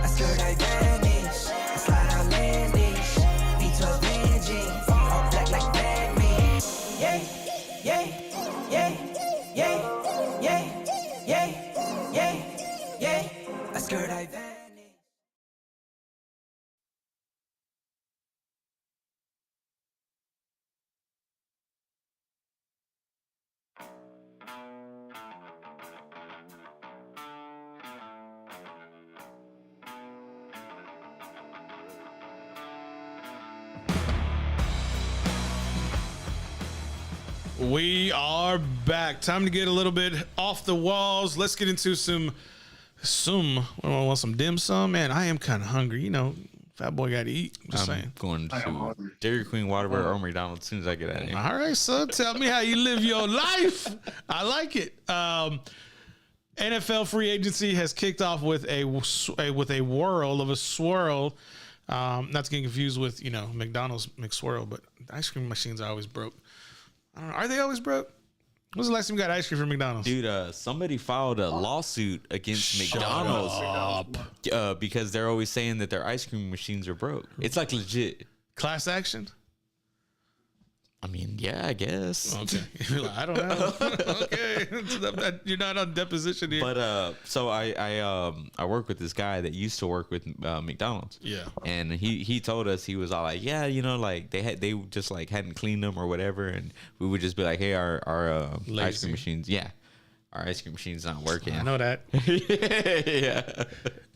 I skirt I vanish, I slide I land dish. V12 engine, all black like bad men. Yeah, yeah, yeah, yeah, yeah, yeah, yeah, yeah. I skirt I vanish. We are back. Time to get a little bit off the walls. Let's get into some want some dim sum. Man, I am kind of hungry. You know, fat boy got to eat. Just saying. Going to Dairy Queen, Whataburger, or McDonald's as soon as I get out of here. All right, son. Tell me how you live your life. I like it. NFL free agency has kicked off with a swirl. Not to get confused with, McDonald's McSwirl, but the ice cream machines are always broke. I don't know. Are they always broke? When's the last time you got ice cream from McDonald's? Dude, somebody filed a lawsuit against McDonald's because they're always saying that their ice cream machines are broke. It's like legit. Class action? I mean, yeah, I guess. Okay. I don't know. Okay. You're not on deposition here. But so I work with this guy that used to work with McDonald's. Yeah. And he told us, he was all like, yeah, like they just like hadn't cleaned them or whatever, and we would just be like, hey, our ice cream machines, our ice cream machine's not working. I know that. Yeah.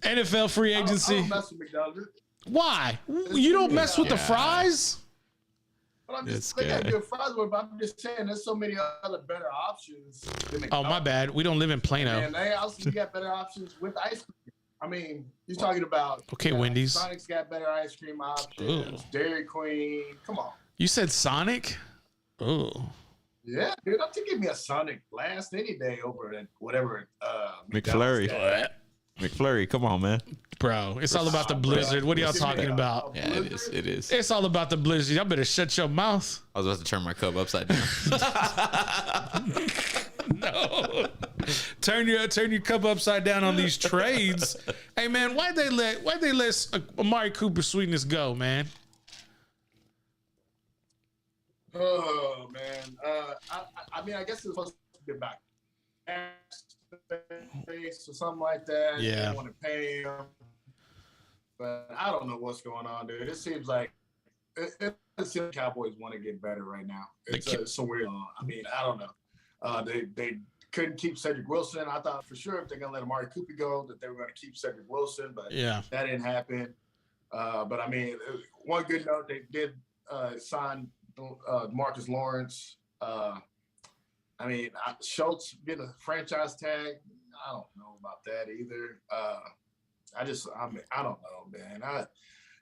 NFL free agency. I don't mess with McDonald's. Why? You don't mess with the fries? But I'm This just they got guy. good fries, but I'm just saying there's so many other better options than McDonald's. Oh, my bad. We don't live in Plano. And they also got better options with ice cream. I mean, you're talking about Wendy's. Sonic's got better ice cream options. Ugh. Dairy Queen. Come on. You said Sonic? Oh. Yeah, dude, I'll take give me a Sonic Blast any day over at whatever McFlurry. McDonald's got. McFlurry, come on, man. Bro, it's all about the blizzard. What are y'all talking about? Yeah, it is. It is. It's all about the blizzard. Y'all better shut your mouth. I was about to turn my cup upside down. No. Turn your cup upside down on these trades. Hey man, why'd they let Amari Cooper sweetness go, man? Oh man, I mean, I guess it's supposed to be back face or something like that. Yeah. They didn't want to pay him, but I don't know what's going on, dude. It seems like it seems like Cowboys want to get better right now. It's so weird. I mean, I don't know. They couldn't keep Cedric Wilson. I thought for sure if they're gonna let Amari Cooper go, that they were gonna keep Cedric Wilson, but that didn't happen. But I mean, one good note, they did sign Marcus Lawrence. I mean, Schultz getting a franchise tag. I don't know about that either. I don't know, man.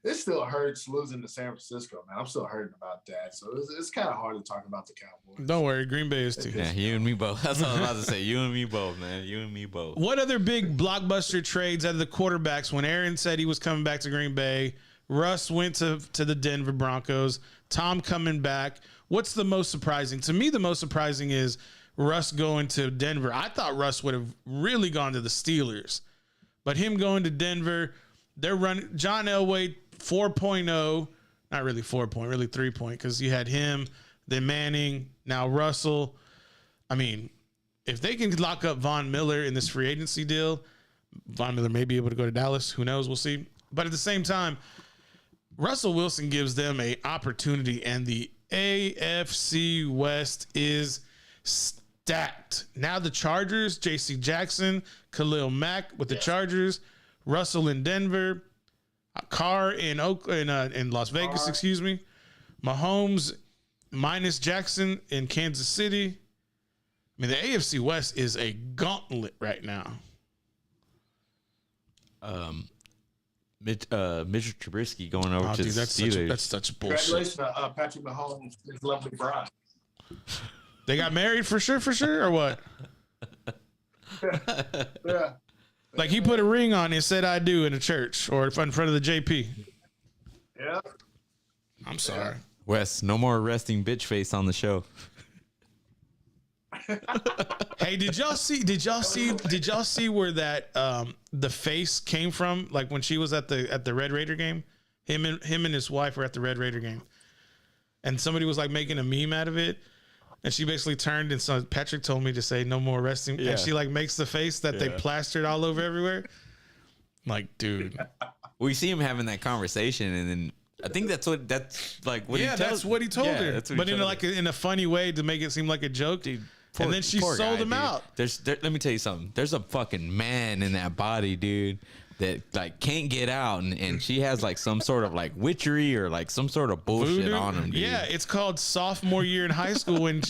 It still hurts losing to San Francisco, man. I'm still hurting about that. So it's kind of hard to talk about the Cowboys. Don't worry, Green Bay is too. Yeah, you and me both. That's what I was about to say. You and me both, man. You and me both. What other big blockbuster trades out of the quarterbacks when Aaron said he was coming back to Green Bay? Russ went to the Denver Broncos. Tom coming back. What's the most surprising? To me, the most surprising is Russ going to Denver. I thought Russ would have really gone to the Steelers. But him going to Denver, they're running John Elway 4.0. Not really 4 point, really 3 point, because you had him, then Manning, now Russell. I mean, if they can lock up Von Miller in this free agency deal, Von Miller may be able to go to Dallas. Who knows? We'll see. But at the same time, Russell Wilson gives them an opportunity, and the AFC West is stacked. Now the Chargers, J.C. Jackson, Khalil Mack with the Chargers, Russell in Denver, Carr in Las Vegas, excuse me, Mahomes minus Jackson in Kansas City. I mean, the AFC West is a gauntlet right now. Mitch Trubisky going over to Dude, the Steelers. that's such bullshit. Congratulations, Patrick Mahomes, his lovely bride. They got married for sure, or what? Yeah. Like he put a ring on and said "I do" in a church or in front of the JP. Yeah. I'm sorry. Wes, no more resting bitch face on the show. Hey, did y'all see where that the face came from? Like when she was at the Red Raider game, him and his wife were at the Red Raider game, and somebody was like making a meme out of it, and she basically turned and so Patrick told me to say no more resting, and she like makes the face that they plastered all over everywhere. Like, dude, We see him having that conversation, and then I think that's what he told her. That's what But he in told like her. In a funny way to make it seem like a joke, Dude, and then she poor sold guy, him dude. out. Let me tell you something. There's a fucking man in that body, dude, that like can't get out, and she has like some sort of like witchery or like some sort of bullshit Voodoo? on him, dude. Yeah, it's called sophomore year in high school when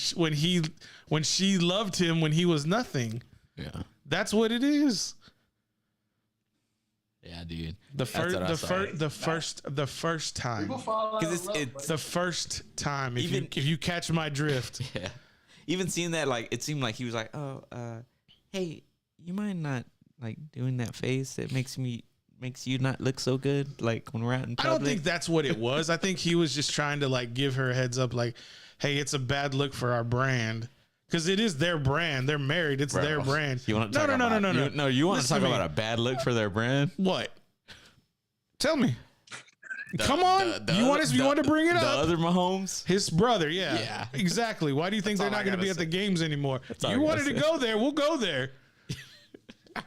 she loved him when he was nothing. Yeah. That's what it is. Yeah, dude. The That's what I saw. the first time. People fall out 'Cause of love, it's The first time. Even- If you catch my drift. Yeah. Even seeing that, like, it seemed like he was like, "Oh, hey, you mind not like doing that face? It makes me makes you not look so good? Like when we're out in I public? don't think that's what it was. I think he was just trying to like give her a heads up, like, hey, it's a bad look for our brand. Because it is their brand. They're married. It's Bro, their brand. You want to talk No. You want to Listen talk to me. about a bad look for their brand? What? Tell me. Come on. You want to bring it The up. other Mahomes? His brother, yeah. Yeah. Exactly. Why do you think they're all not I going to gotta be at the say. games anymore? all I You gotta wanted to say. go there. We'll go there.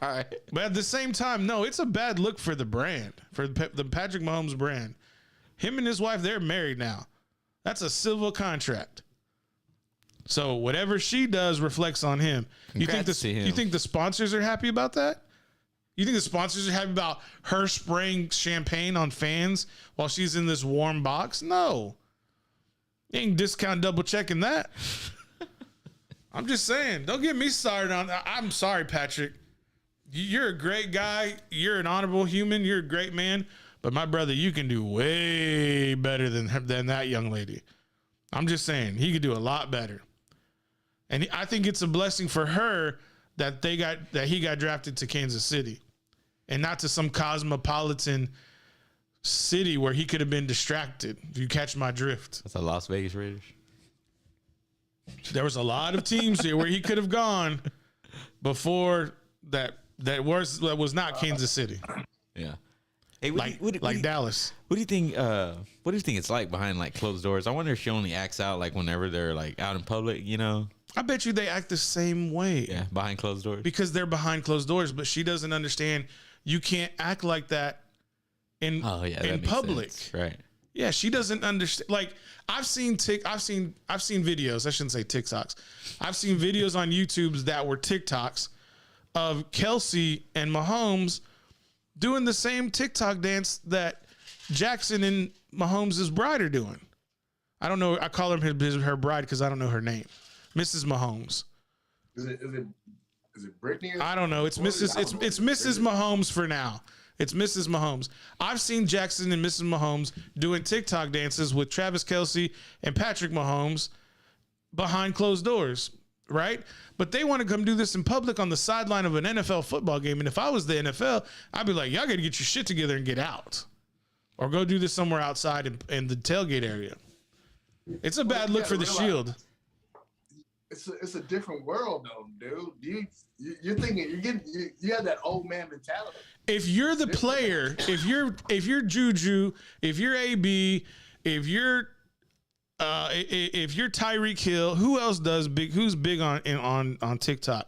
All right. But at the same time, no, it's a bad look for the brand, for the Patrick Mahomes brand. Him and his wife, they're married now. That's a civil contract. So whatever she does reflects on him. Congrats to him. You think the sponsors are happy about that? You think the sponsors are happy about her spraying champagne on fans while she's in this warm box? No. You ain't discount double checking that. I'm just saying. Don't get me started on. I'm sorry, Patrick. You're a great guy. You're an honorable human. You're a great man. But my brother, you can do way better than that young lady. I'm just saying he could do a lot better. And I think it's a blessing for her that he got drafted to Kansas City and not to some cosmopolitan city where he could have been distracted. If you catch my drift. That's a Las Vegas Raiders. There was a lot of teams here where he could have gone before that was not Kansas City. Yeah. Hey, Like Dallas. What do you think? What do you think it's like behind like closed doors? I wonder if she only acts out like whenever they're like out in public. You know? I bet you they act the same way. Yeah, behind closed doors. Because they're behind closed doors, but she doesn't understand you can't act like that in that makes public. sense. Right. Yeah, she doesn't understand. Like I've seen videos. I shouldn't say TikToks. I've seen videos on YouTube that were TikToks of Kelsey and Mahomes doing the same TikTok dance that Jackson and Mahomes' bride are doing. I don't know. I call her bride because I don't know her name. Mrs. Mahomes. Is it Brittany? I don't know. It's Mrs. It's Mrs. Mahomes for now. It's Mrs. Mahomes. I've seen Jackson and Mrs. Mahomes doing TikTok dances with Travis Kelce and Patrick Mahomes behind closed doors, right? But they want to come do this in public on the sideline of an NFL football game. And if I was the NFL, I'd be like, y'all got to get your shit together and get out. Or go do this somewhere outside in the tailgate area. It's a bad look for the Shield. It's a different world though, dude. You're thinking you have that old man mentality. If you're the player, if you're Juju, if you're AB, if you're Tyreek Hill, who else who's big on TikTok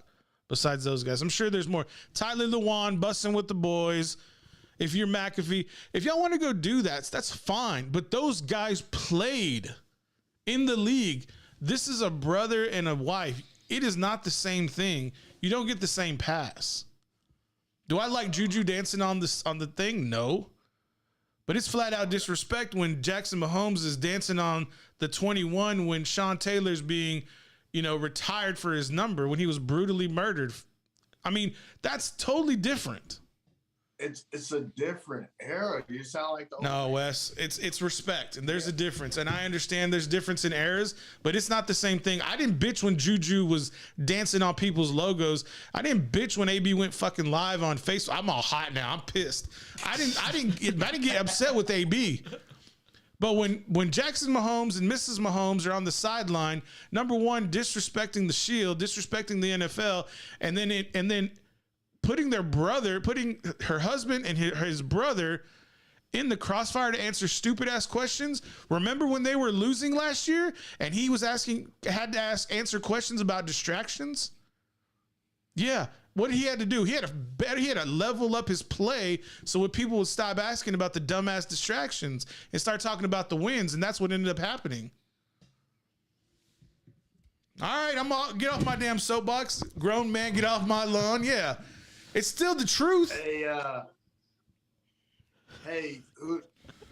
besides those guys? I'm sure there's more. Tyler Lewan busting with the boys. If you're McAfee, if y'all want to go do that, that's fine. But those guys played in the league. This is a brother and a wife. It is not the same thing. You don't get the same pass. Do I like Juju dancing on the thing? No. But it's flat out disrespect when Jackson Mahomes is dancing on the 21 when Sean Taylor's being, retired for his number when he was brutally murdered. I mean, that's totally different. It's a different era. You sound like the No, Wes, it's respect, and there's a difference, and I understand there's difference in eras, but it's not the same thing. I didn't bitch when Juju was dancing on people's logos. I didn't bitch when AB went fucking live on Facebook. I'm all hot now. I'm pissed. I didn't get upset with AB. But when Jackson Mahomes and Mrs. Mahomes are on the sideline, number one, disrespecting the Shield, disrespecting the NFL, and then putting her husband and his brother in the crossfire to answer stupid ass questions. Remember when they were losing last year and he was had to answer questions about distractions? Yeah. What he had to do, he had to level up his play so what people would stop asking about the dumbass distractions and start talking about the wins, and that's what ended up happening. All right, get off my damn soapbox. Grown man, get off my lawn. Yeah. It's still the truth. Hey,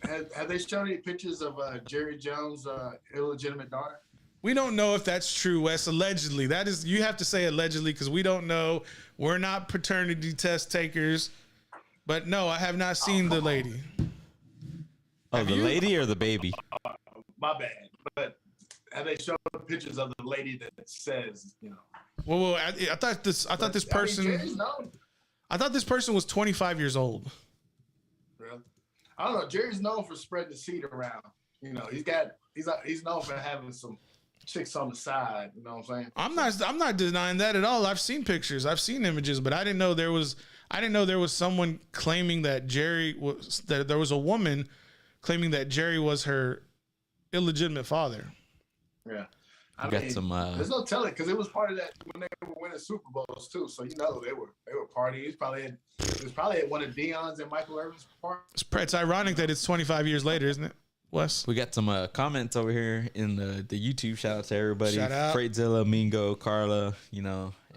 have they shown any pictures of Jerry Jones' illegitimate daughter? We don't know if that's true, Wes. Allegedly. That is, you have to say allegedly because we don't know. We're not paternity test takers. But no, I have not seen the lady. Oh, the lady or the baby? My bad. But have they shown pictures of the lady that says, Well, I thought this person was 25 years old. I don't know. Jerry's known for spreading the seed around. You know, he's known for having some chicks on the side. You know what I'm saying? I'm not denying that at all. I've seen pictures, I've seen images, but I didn't know there was someone claiming that there was a woman claiming that Jerry was her illegitimate father. Yeah. There's no telling because it was part of that when they were winning Super Bowls too. So they were partying. It was probably at one of Dion's and Michael Irvin's parties. It's ironic that it's 25 years later, isn't it, Wes? We got some comments over here in the YouTube. Shout out to everybody. Shout out. Freightzilla, Mingo, Carla,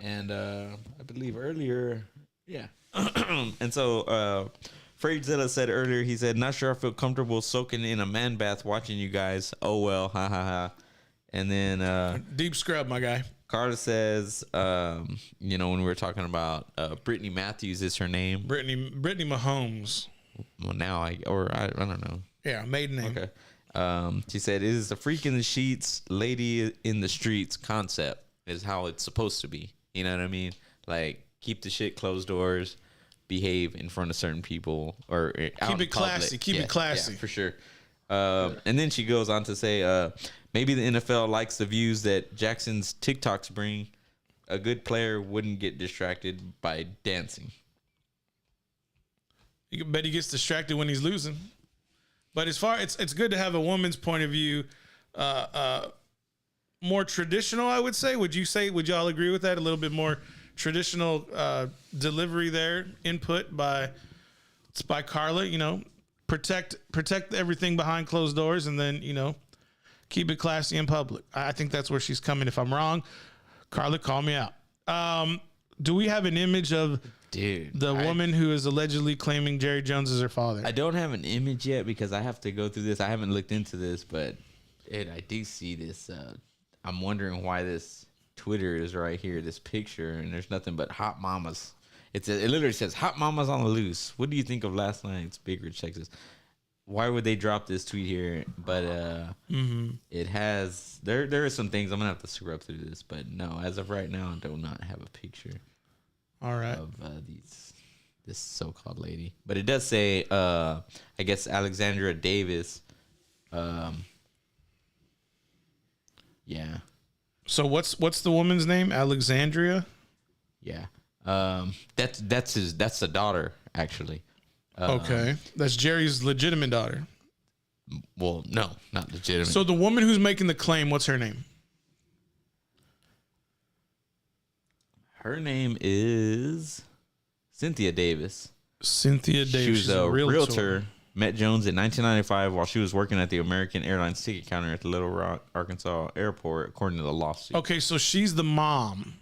and I believe earlier, yeah. And so Freightzilla said earlier, he said, not sure I feel comfortable soaking in a man bath watching you guys. Oh well, ha ha ha. And then deep scrub, my guy. Carla says, when we were talking about Brittany Matthews is her name. Brittany Mahomes. Well, now I don't know. Yeah, maiden name. Okay. She said, it is the freak in the sheets, lady in the streets concept is how it's supposed to be. You know what I mean? Like, keep the shit closed doors, behave in front of certain people, or keep it classy. Keep it classy. Yeah, for sure. And then she goes on to say, maybe the NFL likes the views that Jackson's TikToks bring. A good player wouldn't get distracted by dancing. You bet he gets distracted when he's losing. But it's good to have a woman's point of view, more traditional, I would say. Would y'all agree with that? A little bit more traditional delivery there, input by Carla. Protect everything behind closed doors, and then keep it classy in public. I think that's where she's coming. If I'm wrong, Carla, call me out. Do we have an image of the woman who is allegedly claiming Jerry Jones is her father? I don't have an image yet because I have to go through this. I haven't looked into this, but I do see this. I'm wondering why this Twitter is right here, this picture, and there's nothing but hot mamas. It literally says hot mamas on the loose. What do you think of last night's Big Rich Texas? Why would they drop this tweet here? But it has there are some things I'm gonna have to scrub through this. But no, as of right now, I do not have a picture. All right. Of this so-called lady, but it does say I guess Alexandra Davis. Yeah. So what's the woman's name? Alexandria. Yeah. That's the daughter actually. Okay, that's Jerry's legitimate daughter. Well, no, not legitimate. So the woman who's making the claim, what's her name? Her name is Cynthia Davis. Cynthia Davis. She was a realtor. Met Jones in 1995 while she was working at the American Airlines ticket counter at the Little Rock, Arkansas airport, according to the lawsuit. Okay, so she's the mom.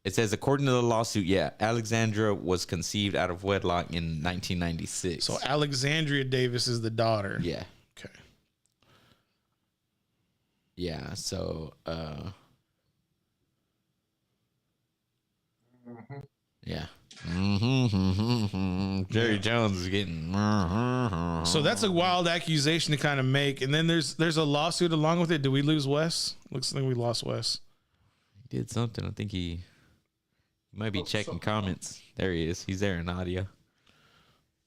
It says, according to the lawsuit, Alexandra was conceived out of wedlock in 1996. So Alexandria Davis is the daughter. Yeah. Okay. Yeah. So, yeah. Jerry Jones is getting. So that's a wild accusation to kind of make, and then there's a lawsuit along with it. Did we lose Wes? Looks like we lost Wes. He did something. I think he might be checking comments. There he is. He's there in audio.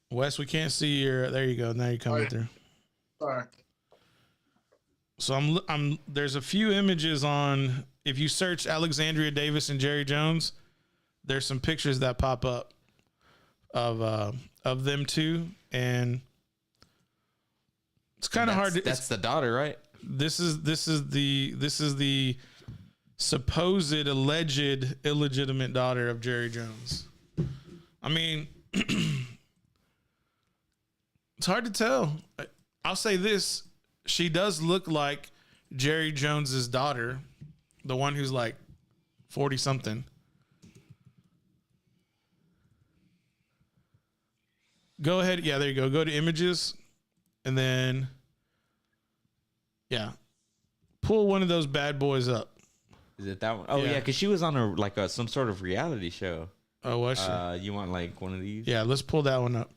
Wes, we can't see your. There you go. Now you're coming through. Sorry. So there's a few images on. If you search Alexandria Davis and Jerry Jones, there's some pictures that pop up of them two, and it's kind of hard to. That's the daughter, right? This is the supposed alleged illegitimate daughter of Jerry Jones. I mean, it's hard to tell. I'll say this. She does look like Jerry Jones's daughter, the one who's like 40 something. Go ahead. Yeah, there you go. Go to images and then pull one of those bad boys up. Is it that one? Oh yeah, because she was on some sort of reality show. Oh, was she? You want like one of these? Yeah, let's pull that one up.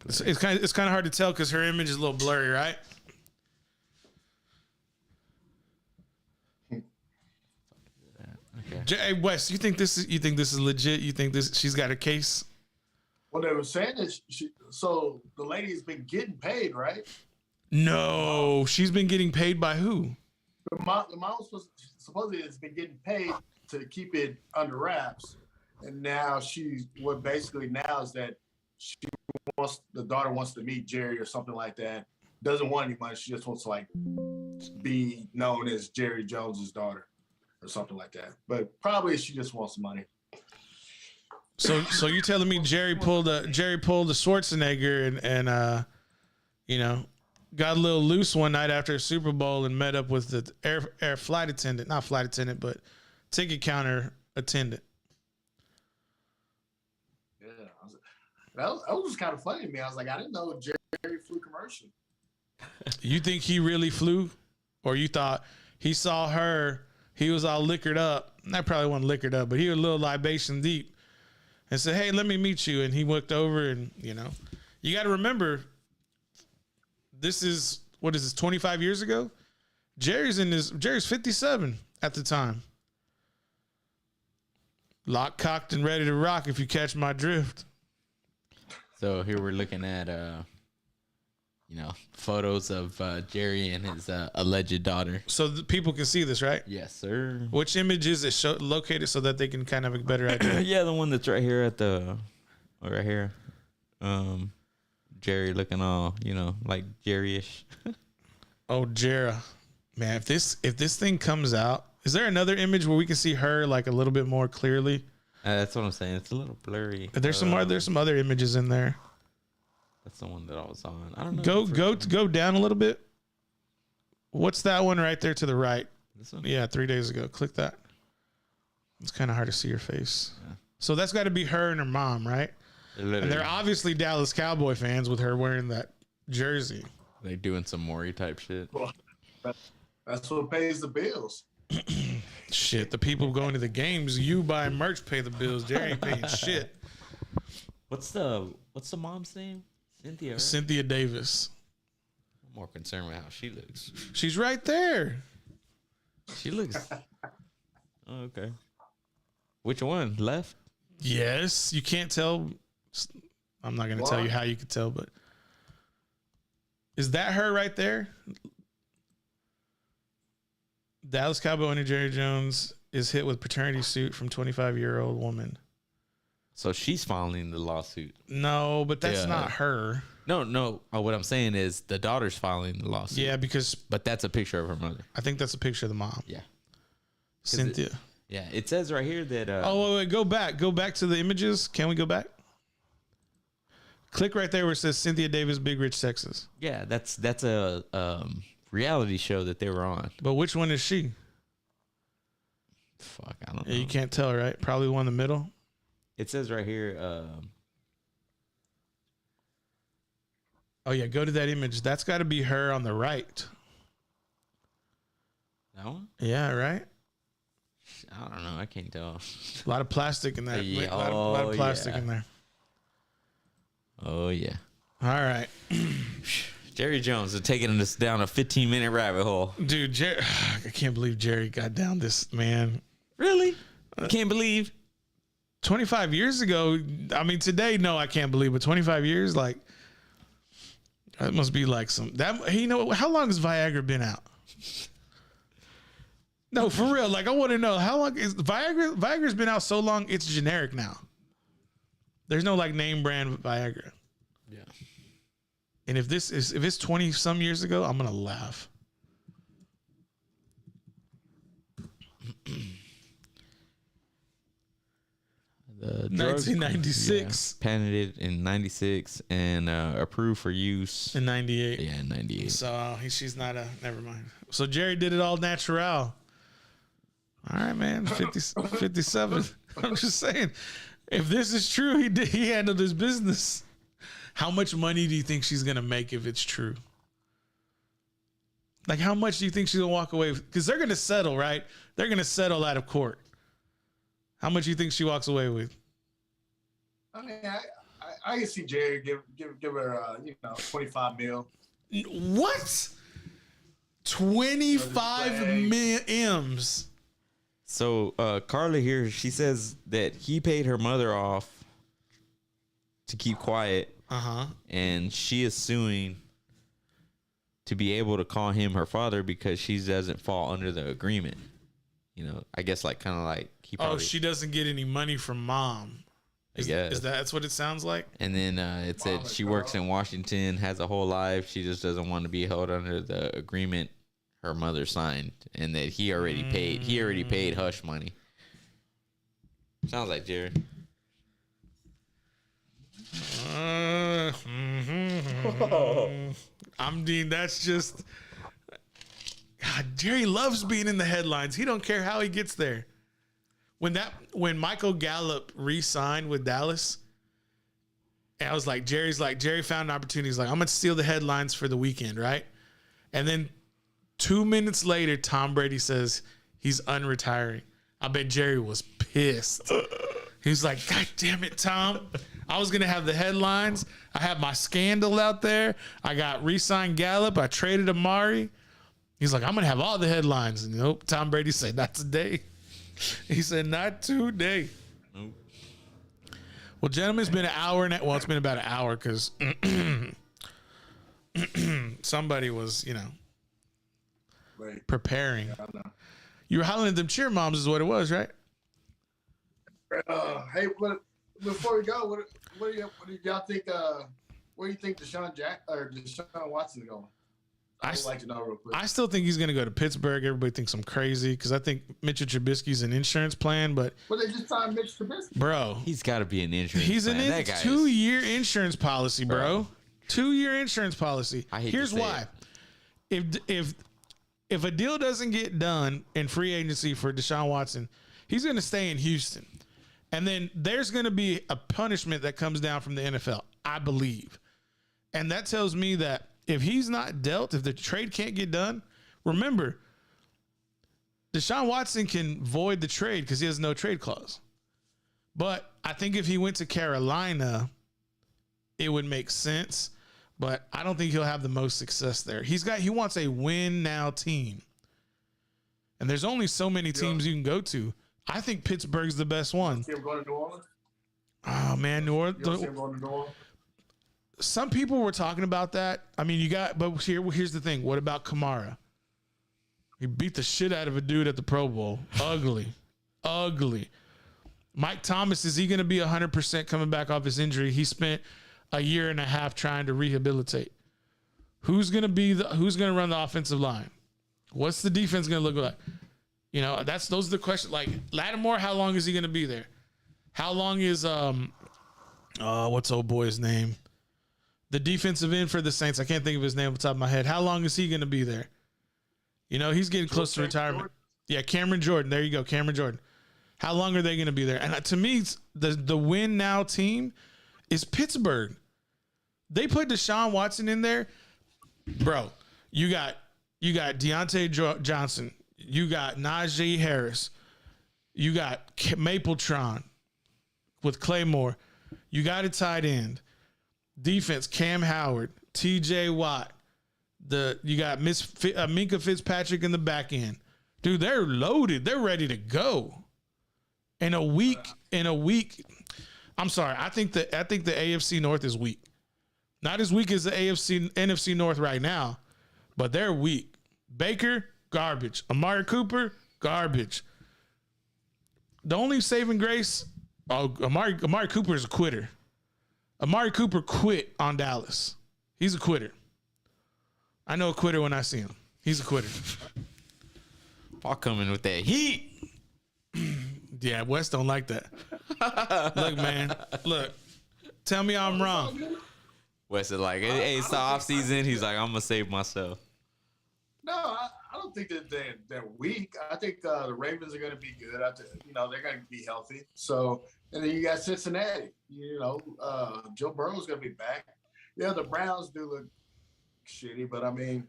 It's kind of hard to tell because her image is a little blurry, right? Okay. Hey Wes, you think this is legit? You think she's got a case? Well, they were saying that so the lady's been getting paid, right? No, she's been getting paid by who? The mom supposedly has been getting paid to keep it under wraps, and now what basically now is that the daughter wants to meet Jerry or something like that. Doesn't want any money. She just wants to like be known as Jerry Jones's daughter or something like that. But probably she just wants money. So you're telling me Jerry pulled a Schwarzenegger and you know, got a little loose one night after a Super Bowl and met up with the air flight attendant, not flight attendant, but ticket counter attendant. Yeah, that was kind of funny to me. I was like, I didn't know Jerry flew commercial. You think he really flew, or you thought he saw her? He was all liquored up. That probably wasn't liquored up, but he was a little libation deep, and said, "Hey, let me meet you." And he looked over, and you know, you got to remember, this is 25 years ago. Jerry's 57 at the time. Lock, cocked, and ready to rock. If you catch my drift. So here we're looking at photos of Jerry and his alleged daughter. So people can see this, right? Yes, sir. Which image is it located so that they can kind of have a better idea? Yeah, the one that's right here right here. Jerry looking all, like Jerry-ish. Oh, Jera. Man, if this thing comes out, is there another image where we can see her like a little bit more clearly? That's what I'm saying. It's a little blurry. There's some other images in there. That's the one that I was on. I don't know. Go down a little bit. What's that one right there to the right? This one? Yeah, 3 days ago. Click that. It's kind of hard to see her face. Yeah. So that's got to be her and her mom, right? And they're obviously Dallas Cowboy fans with her wearing that jersey. They doing some Maury type shit. Well, that's what pays the bills. Shit, the people going to the games, you buying merch pay the bills. Jerry ain't paying shit. What's the mom's name? Cynthia. Right? Cynthia Davis. I'm more concerned with how she looks. She's right there. She looks. Oh, okay. Which one? Left? Yes. You can't tell. I'm not going to tell you how you could tell, but is that her right there? Dallas Cowboy owner Jerry Jones is hit with paternity suit from 25-year-old woman. So she's filing the lawsuit. No, but that's not her. No. What I'm saying is the daughter's filing the lawsuit. Yeah, but that's a picture of her mother. I think that's a picture of the mom. Yeah. Cynthia. It says right here that. Wait, go back to the images. Can we go back? Click right there where it says Cynthia Davis, Big Rich Texas. Yeah, that's a reality show that they were on. But which one is she? Fuck, I don't know. Yeah, you can't tell, right? Probably one in the middle. It says right here. Oh yeah, go to that image. That's got to be her on the right. That one? Yeah, right. I don't know. I can't tell. A lot of plastic in that. Yeah, A lot of plastic in there. Oh yeah. All right. Jerry Jones is taking us down a 15-minute rabbit hole. Dude, I can't believe Jerry got down this, man. Really? I can't believe. 25 years ago, I mean, today, no, I can't believe, but 25 years, like, that must be like how long has Viagra been out? No, for real. Like, I want to know, how long is Viagra? Viagra's been out so long, it's generic now. There's no, like, name brand Viagra. Yeah. And if it's 20 some years ago, I'm going to laugh. The 1996. Patented in 96 and approved for use In 98. in 98. So she's not never mind. So Jerry did it all natural. All right, man. 57. I'm just saying, if this is true, he handled his business. How much money do you think she's going to make if it's true? Like, how much do you think she's going to walk away with? Because they're going to settle, right? They're going to settle out of court. How much do you think she walks away with? I mean, I can see Jerry give her 25 mil. What? 25 M's. So Carla here, she says that he paid her mother off to keep quiet, and she is suing to be able to call him her father because she doesn't fall under the agreement. You know, I guess like kind of like he probably, she doesn't get any money from mom. Is that's what it sounds like? And then it said she works in Washington, has a whole life. She just doesn't want to be held under the agreement her mother signed, and that he already paid. He already paid hush money. Sounds like Jerry. That's just. God, Jerry loves being in the headlines. He don't care how he gets there. When Michael Gallup re-signed with Dallas, I was like, Jerry found an opportunity. He's like, I'm gonna steal the headlines for the weekend, right? And then 2 minutes later, Tom Brady says he's unretiring. I bet Jerry was pissed. He's like, God damn it, Tom. I was gonna have the headlines. I have my scandal out there. I got re-signed Gallup. I traded Amari. He's like, I'm gonna have all the headlines. And nope, Tom Brady said, not today. He said, not today. Nope. Well, gentlemen, it's been an hour it's been about an hour because somebody was, preparing. You were hollering at them cheer moms is what it was, right? Hey, before we go, what do y'all think? Where do you think Deshaun Watson is going? I would like to know real quick. I still think he's going to go to Pittsburgh. Everybody thinks I'm crazy because I think Mitchell Trubisky's an insurance plan, but they just signed Mitch Trubisky, bro. He's got to be an insurance. He's plan. an 2-year insurance policy, bro. 2-year insurance policy. Here's why: if a deal doesn't get done in free agency for Deshaun Watson, he's going to stay in Houston, and then there's going to be a punishment that comes down from the NFL, I believe, and that tells me that. If he's not dealt, if the trade can't get done, remember, Deshaun Watson can void the trade because he has no trade clause. But I think if he went to Carolina, it would make sense. But I don't think he'll have the most success there. He wants a win now team. And there's only so many teams you can go to. I think Pittsburgh's the best one. See him going to New Orleans? Oh, man, New Orleans. You see him going to New Orleans? Some people were talking about that. I mean, but here's the thing. What about Kamara? He beat the shit out of a dude at the Pro Bowl. Ugly. Mike Thomas, is he going to be 100% coming back off his injury? He spent a year and a half trying to rehabilitate. Who's going to run the offensive line? What's the defense going to look like? Those are the questions. Like Lattimore, how long is he going to be there? How long is what's old boy's name? The defensive end for the Saints, I can't think of his name off the top of my head. How long is he going to be there? He's getting close to retirement. Yeah, Cameron Jordan. There you go, Cameron Jordan. How long are they going to be there? And to me, the win now team is Pittsburgh. They put Deshaun Watson in there. Bro, you got Deontay Johnson. You got Najee Harris. You got Mapletron with Claymore. You got a tight end. Defense, Cam Howard, T.J. Watt. You got Minka Fitzpatrick in the back end. Dude, they're loaded. They're ready to go. In a week. I'm sorry. I think the AFC North is weak. Not as weak as the NFC North right now, but they're weak. Baker, garbage. Amari Cooper, garbage. The only saving grace, Amari Cooper is a quitter. Amari Cooper quit on Dallas. He's a quitter. I know a quitter when I see him. He's a quitter. I'll come in with that heat. Yeah, West don't like that. Look, man. Look. Tell me I'm wrong. West is like, hey, it's the off season. He's like, I'm gonna save myself. No, I don't think that they're weak. I think the Ravens are going to be good. They're going to be healthy. So, and then you got Cincinnati. Joe Burrow's going to be back. Yeah, the Browns do look shitty, but I mean,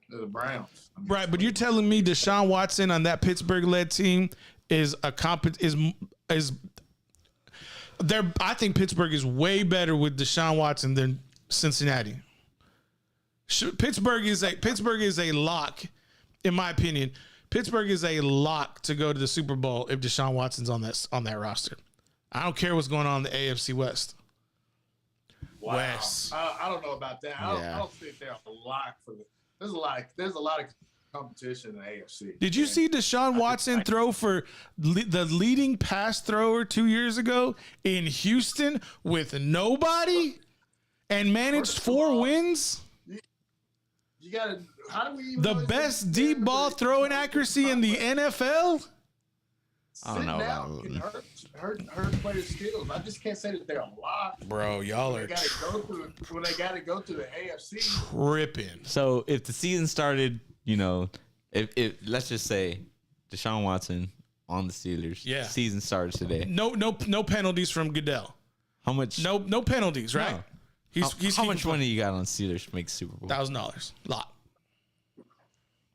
they're the Browns. Right, but you're telling me Deshaun Watson on that Pittsburgh-led team is I think Pittsburgh is way better with Deshaun Watson than Cincinnati. Pittsburgh is a lock, in my opinion. Pittsburgh is a lock to go to the Super Bowl if Deshaun Watson's on that roster. I don't care what's going on in the AFC West. Wow. Wes. I don't know about that. I don't think they're a lock for the. There's a lot of competition in the AFC. Did you see Deshaun Watson throw for the leading pass thrower 2 years ago in Houston with nobody and managed 4 wins? You got to. How do we even The know best deep ball throwing accuracy in the NFL? I don't know Sitting about out can hurt players' skills. I just can't say that they're a lock. Bro, y'all are When they got to go through the AFC. tripping. So if the season started, you know, if let's just say Deshaun Watson on the Steelers, Yeah. season starts today. No penalties from Goodell. How much? No penalties, right? No. He's how much money you got on Steelers to make the Super Bowl? $1,000 lot.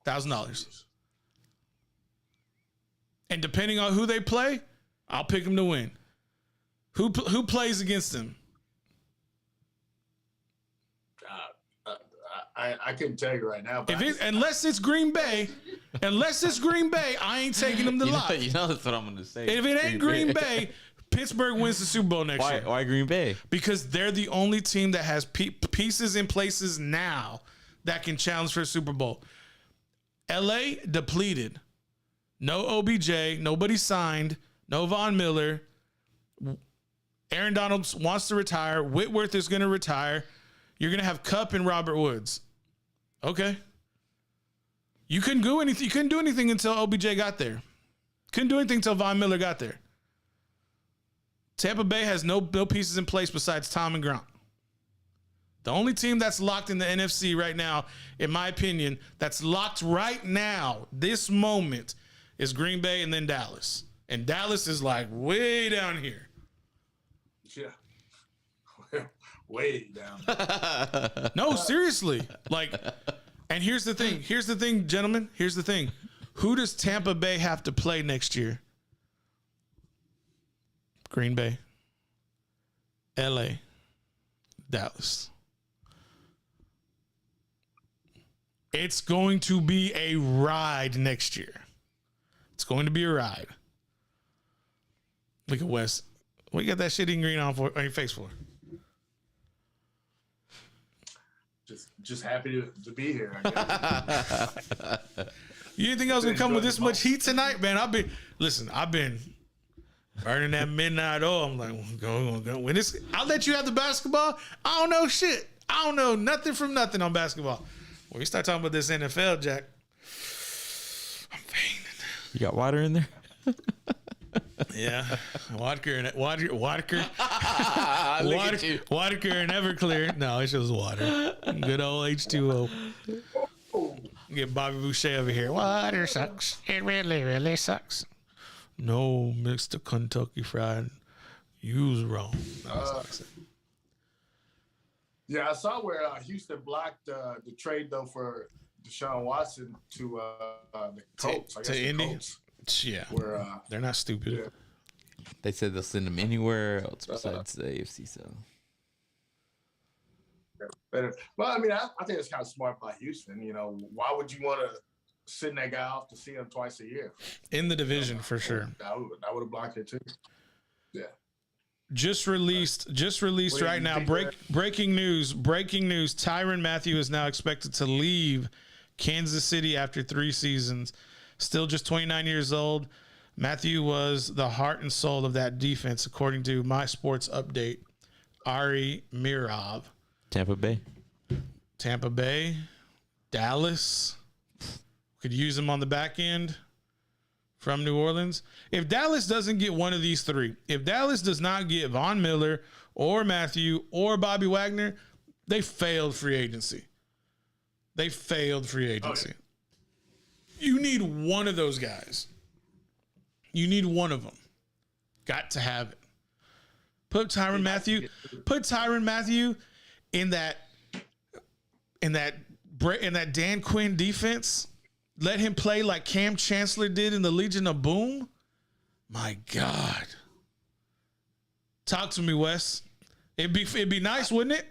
$1,000. And depending on who they play, I'll pick them to win. Who plays against them? I couldn't tell you right now. But Unless it's Green Bay, I ain't taking them to lot. You know that's what I'm going to say. If it ain't Green Bay, Pittsburgh wins the Super Bowl next year. Why Green Bay? Because they're the only team that has pieces in places now that can challenge for a Super Bowl. LA depleted. No OBJ. Nobody signed. No Von Miller. Aaron Donald wants to retire. Whitworth is going to retire. You're going to have Kupp and Robert Woods. Okay. You couldn't do anything. You couldn't do anything until OBJ got there. Couldn't do anything until Von Miller got there. Tampa Bay has no pieces in place besides Tom and Gronk. The only team that's locked in the NFC right now, in my opinion, that's locked right now, this moment, is Green Bay and then Dallas. And Dallas is like way down here. Yeah. Way down. No, seriously. Like, and here's the thing, gentlemen. Here's the thing. Who does Tampa Bay have to play next year? Green Bay, LA, Dallas. It's going to be a ride next year. It's going to be a ride. Look at Wes. What you got that shitty green on your face for? Just happy to be here. I guess. You didn't think I was gonna come with this much heat tonight, man? I've been burning that midnight oil. I'm like, go. When this, I'll let you have the basketball. I don't know shit. I don't know nothing from nothing on basketball. When we start talking about this NFL, Jack, I'm fainting. You got water in there? Yeah, Wadker and Wadker and Everclear. No, it's just water. Good old H2O. Get Bobby Boucher over here. Water sucks. It really, really sucks. No, Mr. Kentucky Fried. You was wrong. Yeah, I saw where Houston blocked the trade though for Deshaun Watson to the Colts. To Indy. Colts, Yeah, where they're not stupid. yeah. They said they'll send him anywhere else besides the AFC. So Better. Well, I mean, I think it's kind of smart by Houston. You know, why would you want to send that guy off to see him twice a year? In the division for sure. I would have blocked it too. Yeah. Just released right now. Breaking news. Tyrann Mathieu is now expected to leave Kansas City after 3 seasons. Still just 29 years old. Mathieu was the heart and soul of that defense, according to My Sports Update. Ari Mirov. Tampa Bay. Dallas. Could use him on the back end from New Orleans. If Dallas doesn't get one of these 3, if Dallas does not get Von Miller or Mathieu or Bobby Wagner, they failed free agency. Oh, yeah. You need one of those guys. You need one of them. Got to have it. Put Tyrann Mathieu in that Dan Quinn defense. Let him play like Cam Chancellor did in the Legion of Boom. My God. Talk to me, Wes. It'd be nice, wouldn't it?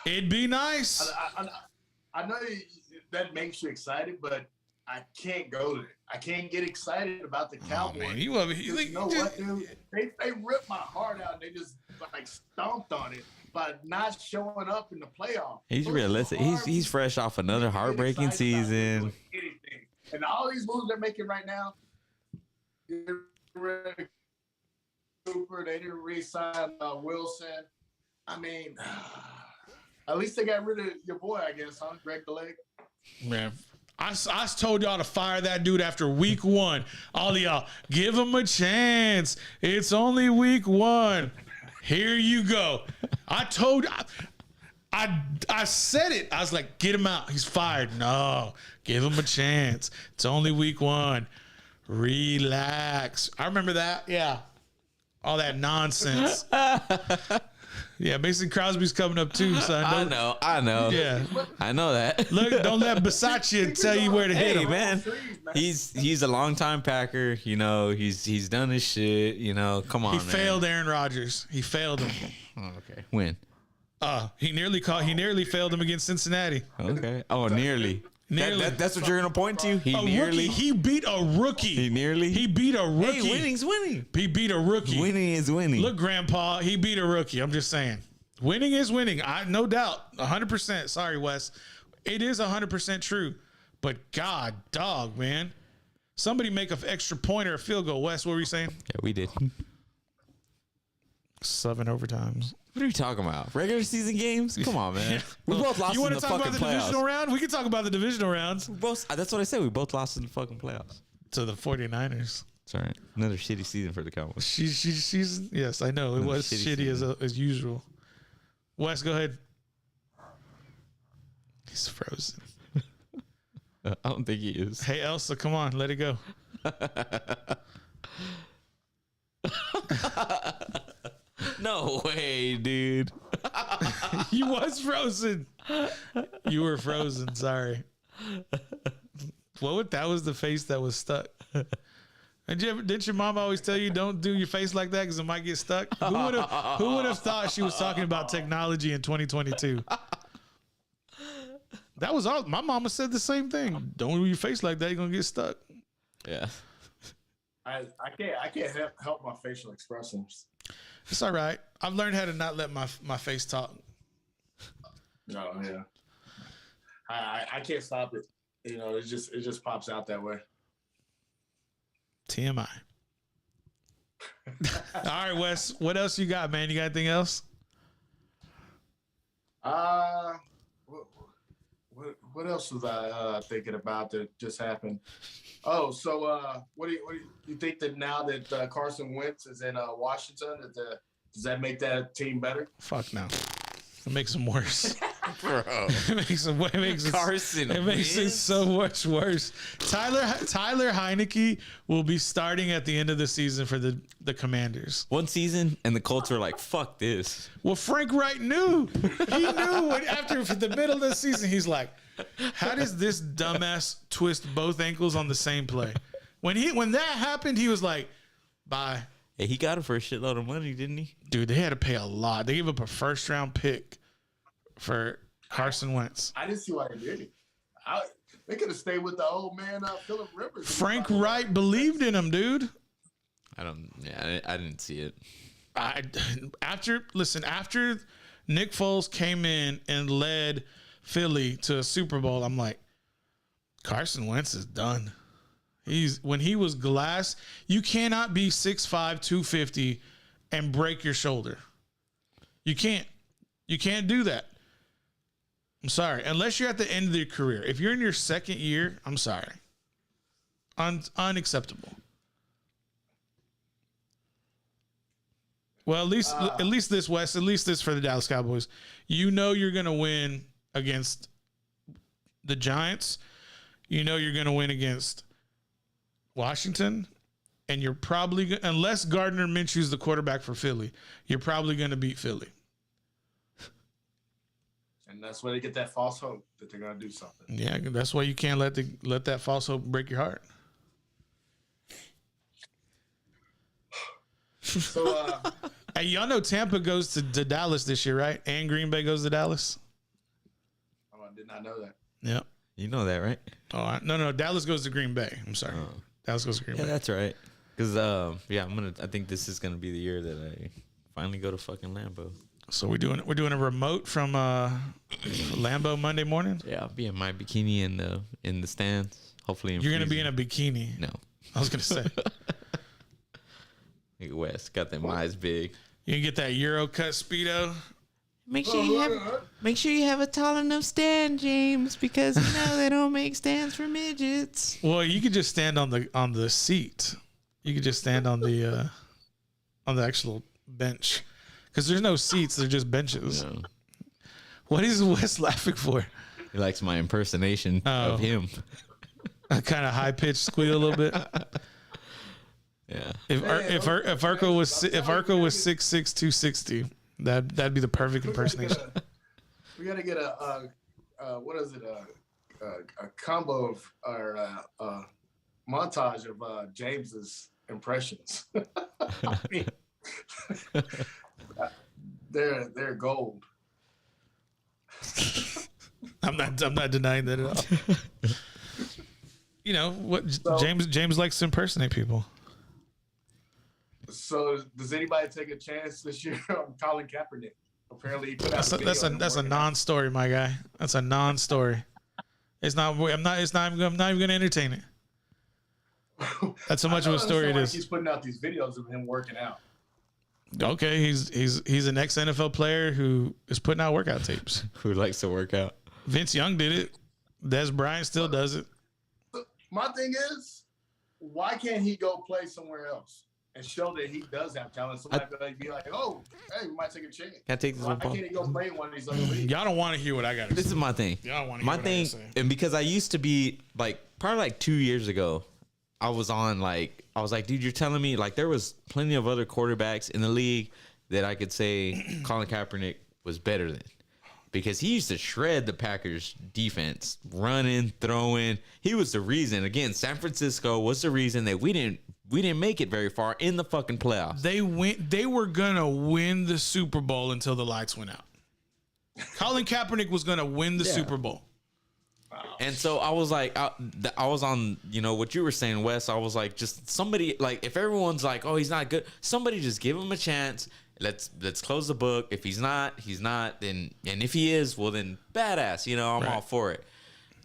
It'd be nice. I know that makes you excited, but I can't go there. I can't get excited about the Cowboys. Man, you know what, dude? They ripped my heart out. They just like stomped on it by not showing up in the playoff. He's Those realistic. are He's fresh off another They get heartbreaking excited about season. doing anything. And all these moves they're making right now, Cooper, they didn't re-sign Wilson. I mean, at least they got rid of your boy, I guess, huh? Greg DeLake. Man, I told y'all to fire that dude after week 1. All of y'all, give him a chance. It's only week 1. Here you go. I said it. I was like, get him out. He's fired. No, give him a chance. It's only week 1. Relax. I remember that. Yeah. All that nonsense. Yeah, Mason Crosby's coming up too, son. I know. Yeah. I know that. Look, don't let Bisaccia tell you where to hit Hey him. man, he's a longtime Packer. You know, he's done his shit. You know, come on. He man. failed Aaron Rodgers. He failed him. Oh, okay. When? He nearly failed him against Cincinnati. Okay. Oh, nearly. Nearly. That's what you're gonna point to. He A nearly. rookie. He beat a rookie. He nearly. He beat a rookie. Hey, winning's winning. He beat a rookie. Winning is winning. Look, Grandpa, he beat a rookie. I'm just saying. Winning is winning. No doubt. 100%. Sorry, Wes. It is 100% true. But God, dog, man. Somebody make an extra point or a field goal. Wes, what were you saying? Yeah, we did. 7 overtimes. What are you talking about? Regular season games? Come on, man. We both lost You in want the to talk fucking about the divisional playoffs. round? We can talk about the divisional rounds. That's what I said. We both lost in the fucking playoffs. To the 49ers. It's all right. Another shitty season for the Cowboys. She's yes, I know. It Another was shitty shitty as usual. Wes, go ahead. He's frozen. I don't think he is. Hey, Elsa, come on. Let it go. No way, dude. You was frozen. You were frozen. Sorry. That was the face that was stuck. Didn't your mom always tell you don't do your face like that because it might get stuck? Who would have thought she was talking about technology in 2022? That was all. My mama said the same thing. Don't do your face like that. You're gonna get stuck. Yeah. I can't help my facial expressions. It's all right. I've learned how to not let my face talk. No, yeah. I can't stop it. You know, it just pops out that way. TMI. All right, Wes. What else you got, man? You got anything else? What else was I thinking about that just happened? Oh, so what do you think that now that Carson Wentz is in Washington, does that make that team better? Fuck no. It makes them worse. Bro. It makes Carson it makes it Wentz? so much worse. Tyler Heineke will be starting at the end of the season for the Commanders. One season and the Colts were like, fuck this. Well, Frank Wright knew. He knew after the middle of the season, he's like, how does this dumbass twist both ankles on the same play? When that happened, he was like, bye. Hey, he got it for a shitload of money, didn't he? Dude, they had to pay a lot. They gave up a first-round pick for Carson Wentz. I didn't see why they did it. They could have stayed with the old man, Philip Rivers. Frank Wright believed in him, dude. I didn't see it. After Nick Foles came in and led Philly to a Super Bowl, I'm like, Carson Wentz is done. When he was glass, you cannot be 6'5", 250 and break your shoulder. You can't do that. I'm sorry. Unless you're at the end of your career. If you're in your second year, I'm sorry. Unacceptable. Well, at least this, West, at least this for the Dallas Cowboys. You know you're going to win against the Giants. You know you're going to win against Washington. And you're probably, unless Gardner Minshew's the quarterback for Philly, you're probably going to beat Philly. And that's where they get that false hope that they're going to do something. Yeah, that's why you can't let that false hope break your heart. So, Hey, y'all know Tampa goes to Dallas this year, right? And Green Bay goes to Dallas. I did not know that. Yep. You know that, right? Oh, no. Dallas goes to Green Bay. I'm sorry. Dallas goes to Green Yeah, Bay. that's right. Because I think this is gonna be the year that I Finally go to fucking Lambeau. So we're doing a remote from Lambeau Monday morning. Yeah, I'll be in my bikini in the stands. Hopefully, You're gonna be in a bikini. No. I was gonna say Nigga West got them eyes big. you can get that Euro cut speedo. Make sure you have a tall enough stand, James, because they don't make stands for midgets. Well, you could just stand on the seat. You could just stand on the actual bench, because there's no seats. They're just benches. No. What is Wes laughing for? He likes my impersonation Oh. of him. A kind of high pitched squeal a little bit. Yeah. If Arco was 6'6", 260, that'd be the perfect impersonation. We gotta get a what is it? A combo of or montage of James's impressions. I mean, they're gold. I'm not denying that at all. You know what? So- James likes to impersonate people. So does anybody take a chance this year on Colin Kaepernick? Apparently, he put out That's a video a of him non-story, my guy. That's a non-story. It's not. I'm not even going to entertain it. working That's how much I of a don't story it understand why is. He's putting out these videos of him working out. Okay, he's an ex-NFL player who is putting out workout tapes. Who likes to work out? Vince Young did it. Des Bryant still does it. My thing is, why can't he go play somewhere else and show that he does have talent? Somebody be like, "Oh, hey, we might take a chance." Can I take this Why one, can't Paul? he go play in one of these other leagues? Y'all don't want to hear what I got to This say. is my thing. Y'all don't want to hear My what thing, I got to say. and because I used to be probably like 2 years ago, I was like, dude, you're telling me there was plenty of other quarterbacks in the league that I could say Colin Kaepernick was better than, because he used to shred the Packers defense, running, throwing. He was the reason. Again, San Francisco was the reason that we didn't make it very far in the fucking playoffs. They were gonna win the Super Bowl until the lights went out. Colin Kaepernick was gonna win the Super Bowl. And so I was like, I was on, what you were saying, Wes. I was like, just somebody, if everyone's like, oh, he's not good, somebody just give him a chance. Let's close the book. If he's not, he's not. Then, and if he is, well, then badass. I'm Right. all for it.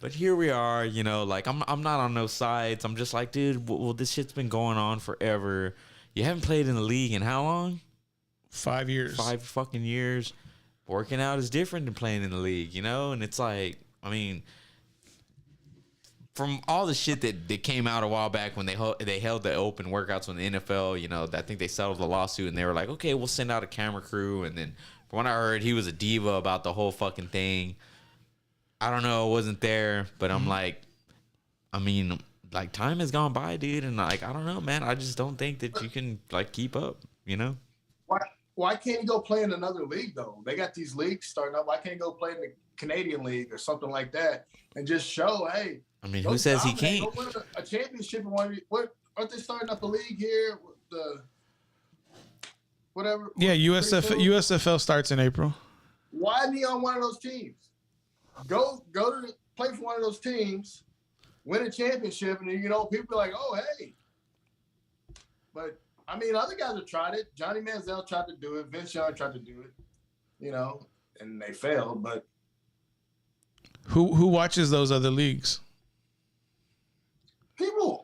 But here we are. I'm not on no sides. I'm just like, dude, well, this shit's been going on forever. You haven't played in the league in how long? 5 years. 5 fucking years. Working out is different than playing in the league, And it's like, I mean, from all the shit that came out a while back when they held the open workouts when the NFL, I think they settled the lawsuit and they were like, okay, we'll send out a camera crew. And then from what I heard, he was a diva about the whole fucking thing. I don't know, I wasn't there, but I'm like, I mean, time has gone by, dude, and I don't know, man. I just don't think that you can keep up, Why can't he go play in another league though? They got these leagues starting up. Why can't he go play in the Canadian League or something like that and just show, hey? I mean, go who says he dominate, can't? Go win a championship in one. What aren't they starting up a league here? The whatever. Yeah, pretty soon? USFL starts in April. Why isn't he on one of those teams? Go to play for one of those teams, win a championship, and then people be like, oh hey. But I mean, other guys have tried it. Johnny Manziel tried to do it. Vince Young tried to do it. And they failed. But Who watches those other leagues? people,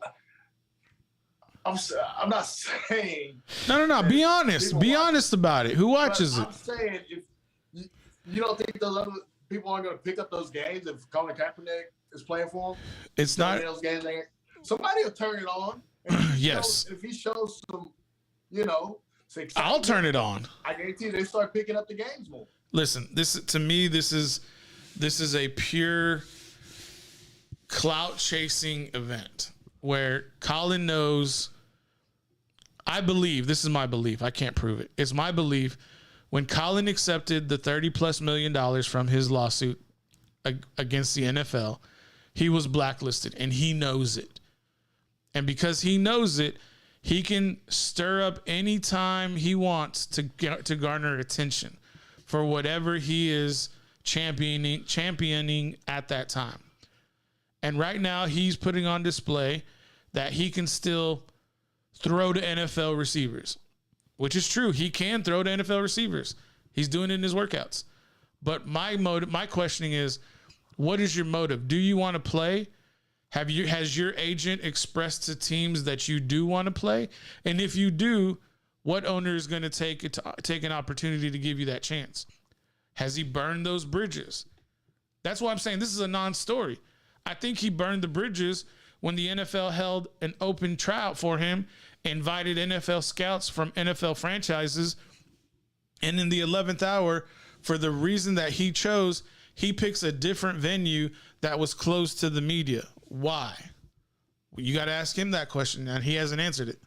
I'm not saying. No. Be honest. People Be watch- honest about it. Who watches it? I'm saying if you don't think those other people aren't going to pick up those games if Colin Kaepernick is playing for them. It's not. Those games, somebody will turn it on. If he Yes. shows- if he shows some, success, I'll turn it on. I guarantee they start picking up the games more. Listen, this is a pure clout chasing event where Colin knows. I believe, this is my belief. I can't prove it. It's my belief when Colin accepted the $30+ million from his lawsuit against the NFL, he was blacklisted and he knows it. And because he knows it, he can stir up any time he wants to garner attention for whatever he is championing at that time. And right now he's putting on display that he can still throw to NFL receivers. which is true. He can throw to NFL receivers. He's doing it in his workouts. But my questioning is, what is your motive? Do you want to play? Has your agent expressed to teams that you do want to play? And if you do, what owner is going to take an opportunity to give you that chance? Has he burned those bridges? That's why I'm saying this is a non-story. I think he burned the bridges when the NFL held an open tryout for him, invited NFL scouts from NFL franchises, and in the 11th hour, for the reason that he chose, he picks a different venue that was closed to the media. Why? You got to ask him that question, and he hasn't answered it.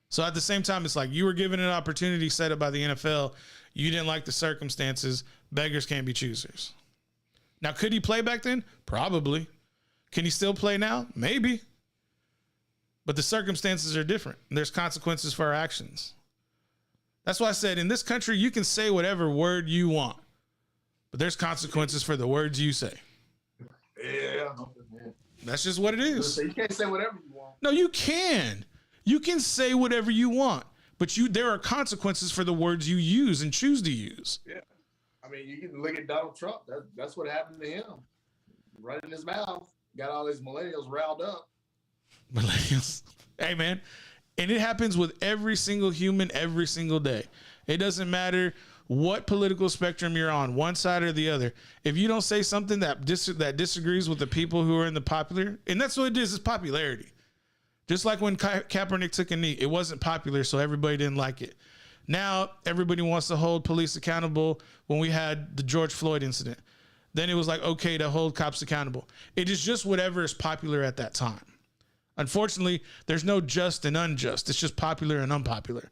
So at the same time, it's like you were given an opportunity set up by the NFL. You didn't like the circumstances. Beggars can't be choosers. Now, could he play back then? Probably. Can he still play now? Maybe. But the circumstances are different. There's consequences for our actions. That's why I said in this country, you can say whatever word you want, but there's consequences for the words you say. Yeah. That's just what it is. So you can't say whatever you want. No, you can. You can say whatever you want, but there are consequences for the words you use and choose to use. Yeah. I mean, you can look at Donald Trump. That's what happened to him. Right in his mouth. Got all these millennials riled up. Millennials. Hey, man. And it happens with every single human every single day. It doesn't matter what political spectrum you're on, one side or the other. If you don't say something that disagrees with the people who are in the popular, and that's what it is popularity. Just like when Kaepernick took a knee, it wasn't popular, so everybody didn't like it. Now, everybody wants to hold police accountable when we had the George Floyd incident. Then it was like, okay, to hold cops accountable. It is just whatever is popular at that time. Unfortunately, there's no just and unjust. It's just popular and unpopular.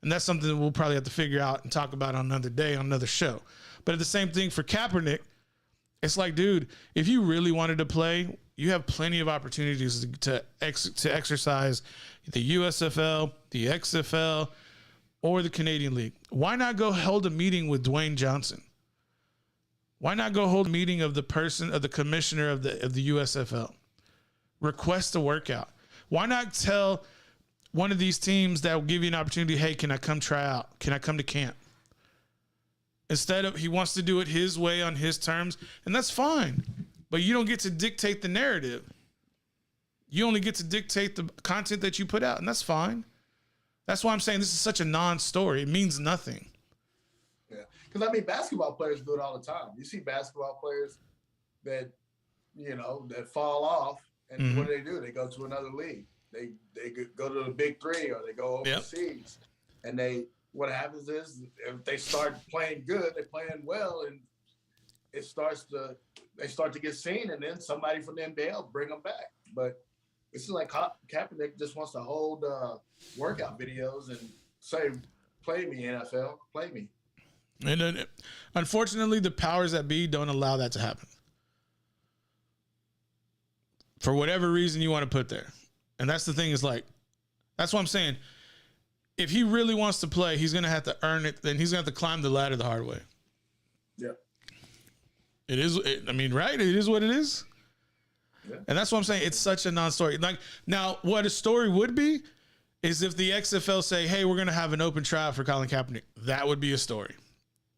And that's something that we'll probably have to figure out and talk about on another day, on another show. But at the same thing for Kaepernick, it's like, dude, if you really wanted to play, you have plenty of opportunities to exercise the USFL, the XFL, or the Canadian League. Why not go hold a meeting with Dwayne Johnson? Why not go hold a meeting of the commissioner of the USFL? Request a workout. Why not tell one of these teams that will give you an opportunity, hey, can I come try out? Can I come to camp? Instead of, he wants to do it his way on his terms, and that's fine. But you don't get to dictate the narrative. You only get to dictate the content that you put out, and that's fine. That's why I'm saying this is such a non-story. It means nothing. Yeah, because I mean, basketball players do it all the time. You see basketball players that, that fall off, and what do? They go to another league. They go to the Big Three, or they go overseas. Yep. And what happens is, if they start playing good, they're playing well, and they start to get seen, and then somebody from the NBA will bring them back. But it's like Kaepernick just wants to hold workout videos and say, play me, NFL, play me. And then, unfortunately, the powers that be don't allow that to happen. For whatever reason you want to put there. And that's the thing, is like, that's what I'm saying. If he really wants to play, he's going to have to earn it. Then he's going to have to climb the ladder the hard way. Yeah. Right? It is what it is. Yeah. And that's what I'm saying. It's such a non-story. Like, now, what a story would be is if the XFL say, hey, we're going to have an open trial for Colin Kaepernick. That would be a story.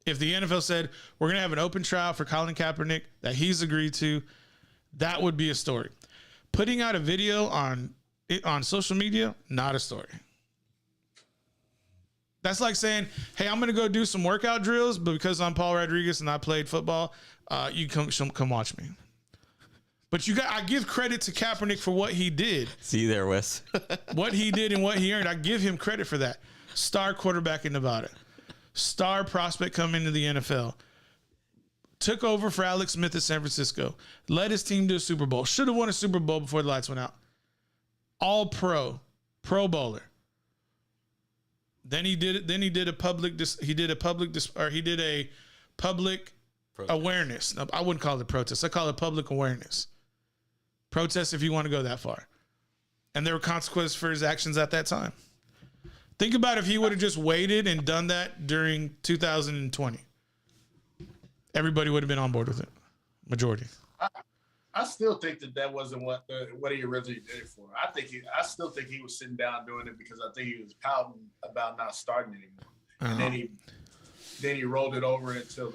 If the NFL said, we're going to have an open trial for Colin Kaepernick that he's agreed to, that would be a story. Putting out a video on social media, not a story. That's like saying, hey, I'm going to go do some workout drills, but because I'm Paul Rodriguez and I played football, you come watch me. But I give credit to Kaepernick for what he did. See you there, Wes. What he did and what he earned, I give him credit for that. Star quarterback in Nevada. Star prospect coming into the NFL. Took over for Alex Smith at San Francisco. Led his team to a Super Bowl. Should have won a Super Bowl before the lights went out. All pro bowler. Then he did a public awareness. No, I wouldn't call it protest. I call it public awareness. Protest if you want to go that far. And there were consequences for his actions at that time. Think about if he would have just waited and done that during 2020. Everybody would have been on board with it. Majority. I still think that wasn't what he originally did it for. I still think he was sitting down doing it because I think he was pouting about not starting anymore, and then he rolled it over into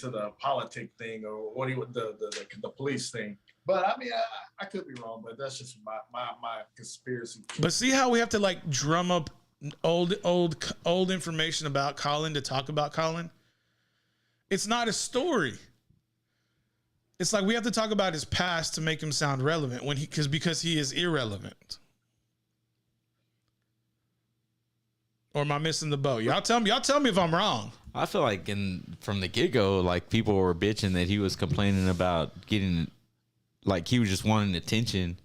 the politic thing or what the police thing. But I mean, I could be wrong, but that's just my conspiracy. But see how we have to like drum up old information about Colin to talk about Colin? It's not a story. It's like we have to talk about his past to make him sound relevant because he is irrelevant. Or am I missing the boat? Y'all tell me if I'm wrong. I feel like from the get-go, like people were bitching that he was complaining about getting, like he was just wanting attention,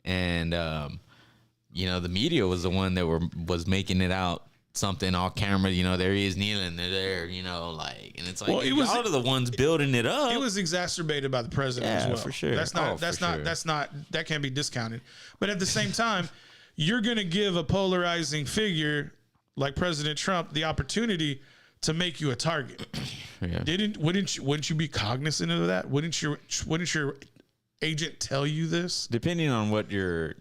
and the media was the one that was making it out something all camera. There he is kneeling, they're there, and it's like y'all are the ones building it up. It was exacerbated by the president as well. For sure. That can't be discounted. But at the same time, you're gonna give a polarizing figure like President Trump the opportunity to make you a target. Yeah. Wouldn't you be cognizant of that? Wouldn't your agent tell you this? Depending on what your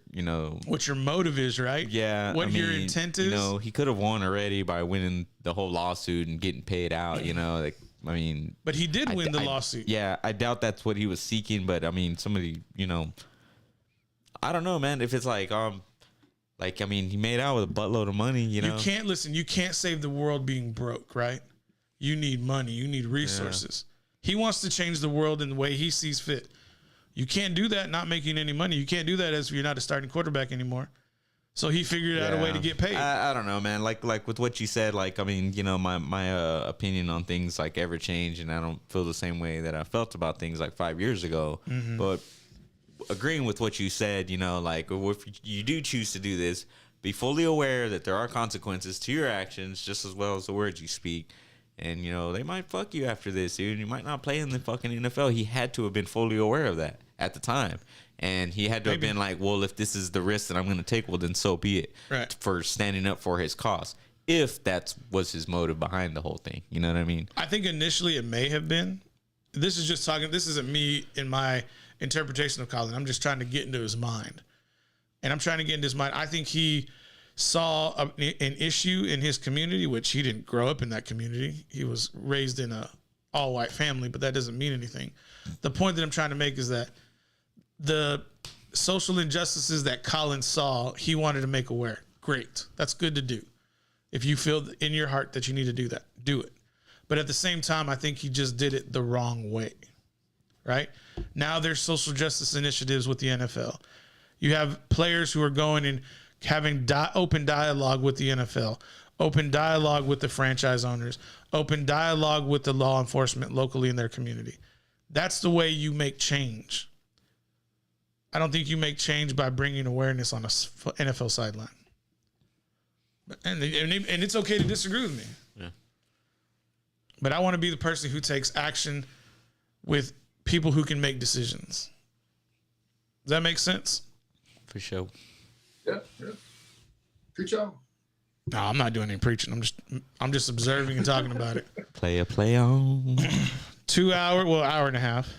motive is, right? Yeah. What your intent is. He could have won already by winning the whole lawsuit and getting paid out. But he did win the lawsuit. Yeah, I doubt that's what he was seeking. But I mean, somebody, I don't know, man. If it's like, he made out with a buttload of money. You can't listen. You can't save the world being broke, right? You need money. You need resources. Yeah. He wants to change the world in the way he sees fit. You can't do that not making any money. You can't do that as if you're not a starting quarterback anymore. So he figured out a way to get paid. I don't know, man. Like with what you said, my opinion on things like ever change, and I don't feel the same way that I felt about things like 5 years ago. Mm-hmm. But agreeing with what you said, if you do choose to do this, be fully aware that there are consequences to your actions just as well as the words you speak. And, they might fuck you after this, dude. You might not play in the fucking NFL. He had to have been fully aware of that at the time. And he had to have been like, well, if this is the risk that I'm going to take, well, then so be it. Right. For standing up for his cause. If that was his motive behind the whole thing. You know what I mean? I think initially it may have been. This isn't me in my interpretation of Colin. I'm just trying to get into his mind. And I'm trying to get into his mind. I think he saw an issue in his community, which he didn't grow up in that community. He was raised in a all-white family, but that doesn't mean anything. The point that I'm trying to make is that the social injustices that Colin saw, he wanted to make aware. Great. That's good to do. If you feel in your heart that you need to do that, do it. But at the same time, I think he just did it the wrong way, right? Now there's social justice initiatives with the NFL. You have players who are going and having open dialogue with the NFL, open dialogue with the franchise owners, open dialogue with the law enforcement locally in their community. That's the way you make change. I don't think you make change by bringing awareness on a NFL sideline. And it's okay to disagree with me. Yeah. But I want to be the person who takes action with people who can make decisions. Does that make sense? For sure. Yeah. Preach on. No, I'm not doing any preaching. I'm just observing and talking about it. Play on. 2 hour, hour and a half.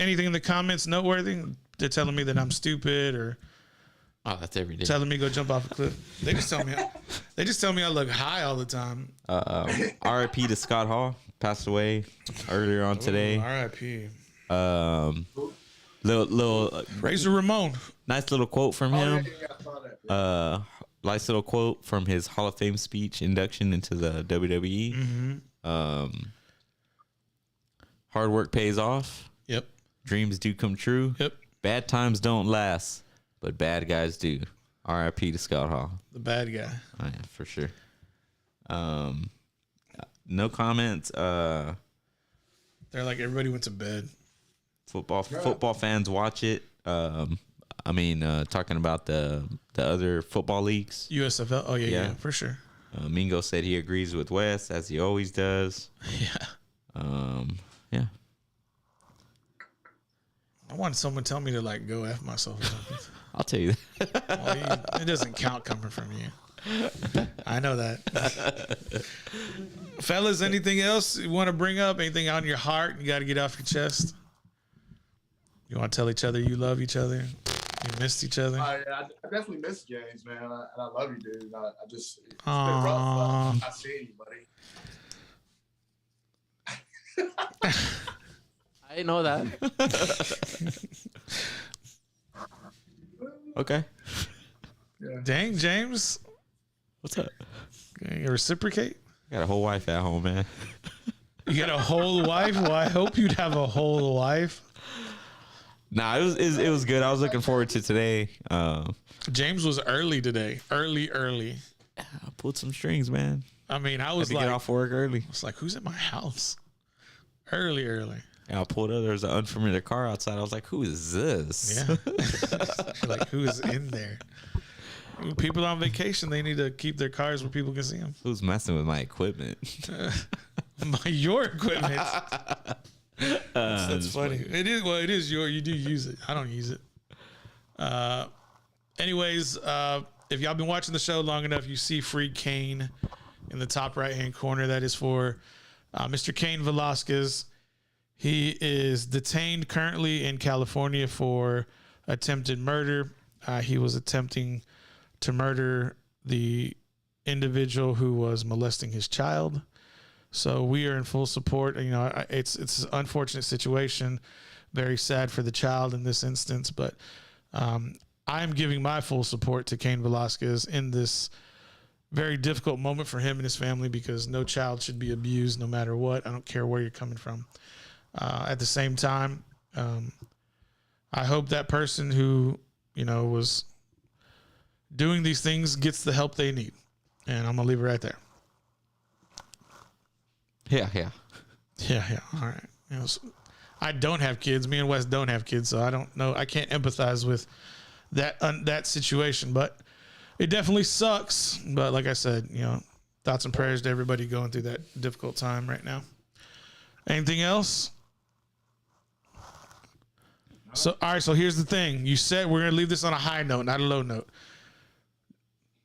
Anything in the comments noteworthy? They're telling me that I'm stupid or that's every day. Telling me go jump off a cliff. They just tell me I look high all the time. R.I.P. to Scott Hall, passed away earlier on today. R.I.P. Little Razor Ramon. Nice little quote from him. Nice little quote from his Hall of Fame speech induction into the WWE. Mm-hmm. Hard work pays off. Yep. Dreams do come true. Yep. Bad times don't last, but bad guys do. R.I.P. to Scott Hall. The bad guy. Oh, yeah, for sure. No comments. They're like everybody went to bed. Football fans watch it. Talking about the other football leagues. USFL. Oh yeah, for sure. Mingo said he agrees with Wes as he always does. Yeah. Yeah. I wanted someone to tell me to go F myself or something. I'll tell you that. Well, it doesn't count coming from you. I know that. Fellas, anything else you want to bring up? Anything on your heart you got to get off your chest? You want to tell each other you love each other? You missed each other? I definitely miss James, man. And I love you, dude. I just, it's been Aw. rough. I see you, buddy. I didn't know that. Okay. Yeah. Dang, James. What's up? You reciprocate? Got a whole wife at home, man. You got a whole wife? Well, I hope you'd have a whole wife. Nah, it was good. I was looking forward to today. James was early today. Early. I pulled some strings, man. I mean, I Had was to like, get off work early. I was like, who's at my house? Early. And I pulled up. There was an unfamiliar car outside. I was like, who is this? Yeah. Like, who is in there? People on vacation, they need to keep their cars where people can see them. Who's messing with my equipment? Your equipment. That's just funny. It is. Well, it is your. You do use it. I don't use it. Anyways, if y'all been watching the show long enough, you see Free Kane in the top right-hand corner. That is for Mr. Cain Velasquez. He is detained currently in California for attempted murder. He was attempting to murder the individual who was molesting his child. So we are in full support. You know, it's an unfortunate situation, very sad for the child in this instance, but I'm giving my full support to Cain Velasquez in this very difficult moment for him and his family, because no child should be abused no matter what. I don't care where you're coming from. At the same time, I hope that person who, you know, was doing these things gets the help they need. And I'm going to leave it right there. Yeah. Yeah. All right. You know, so I don't have kids. Me and Wes don't have kids, so I don't know. I can't empathize with that situation, but it definitely sucks. But like I said, you know, thoughts and prayers to everybody going through that difficult time right now. Anything else? So, all right. So here's the thing. You said we're going to leave this on a high note, not a low note.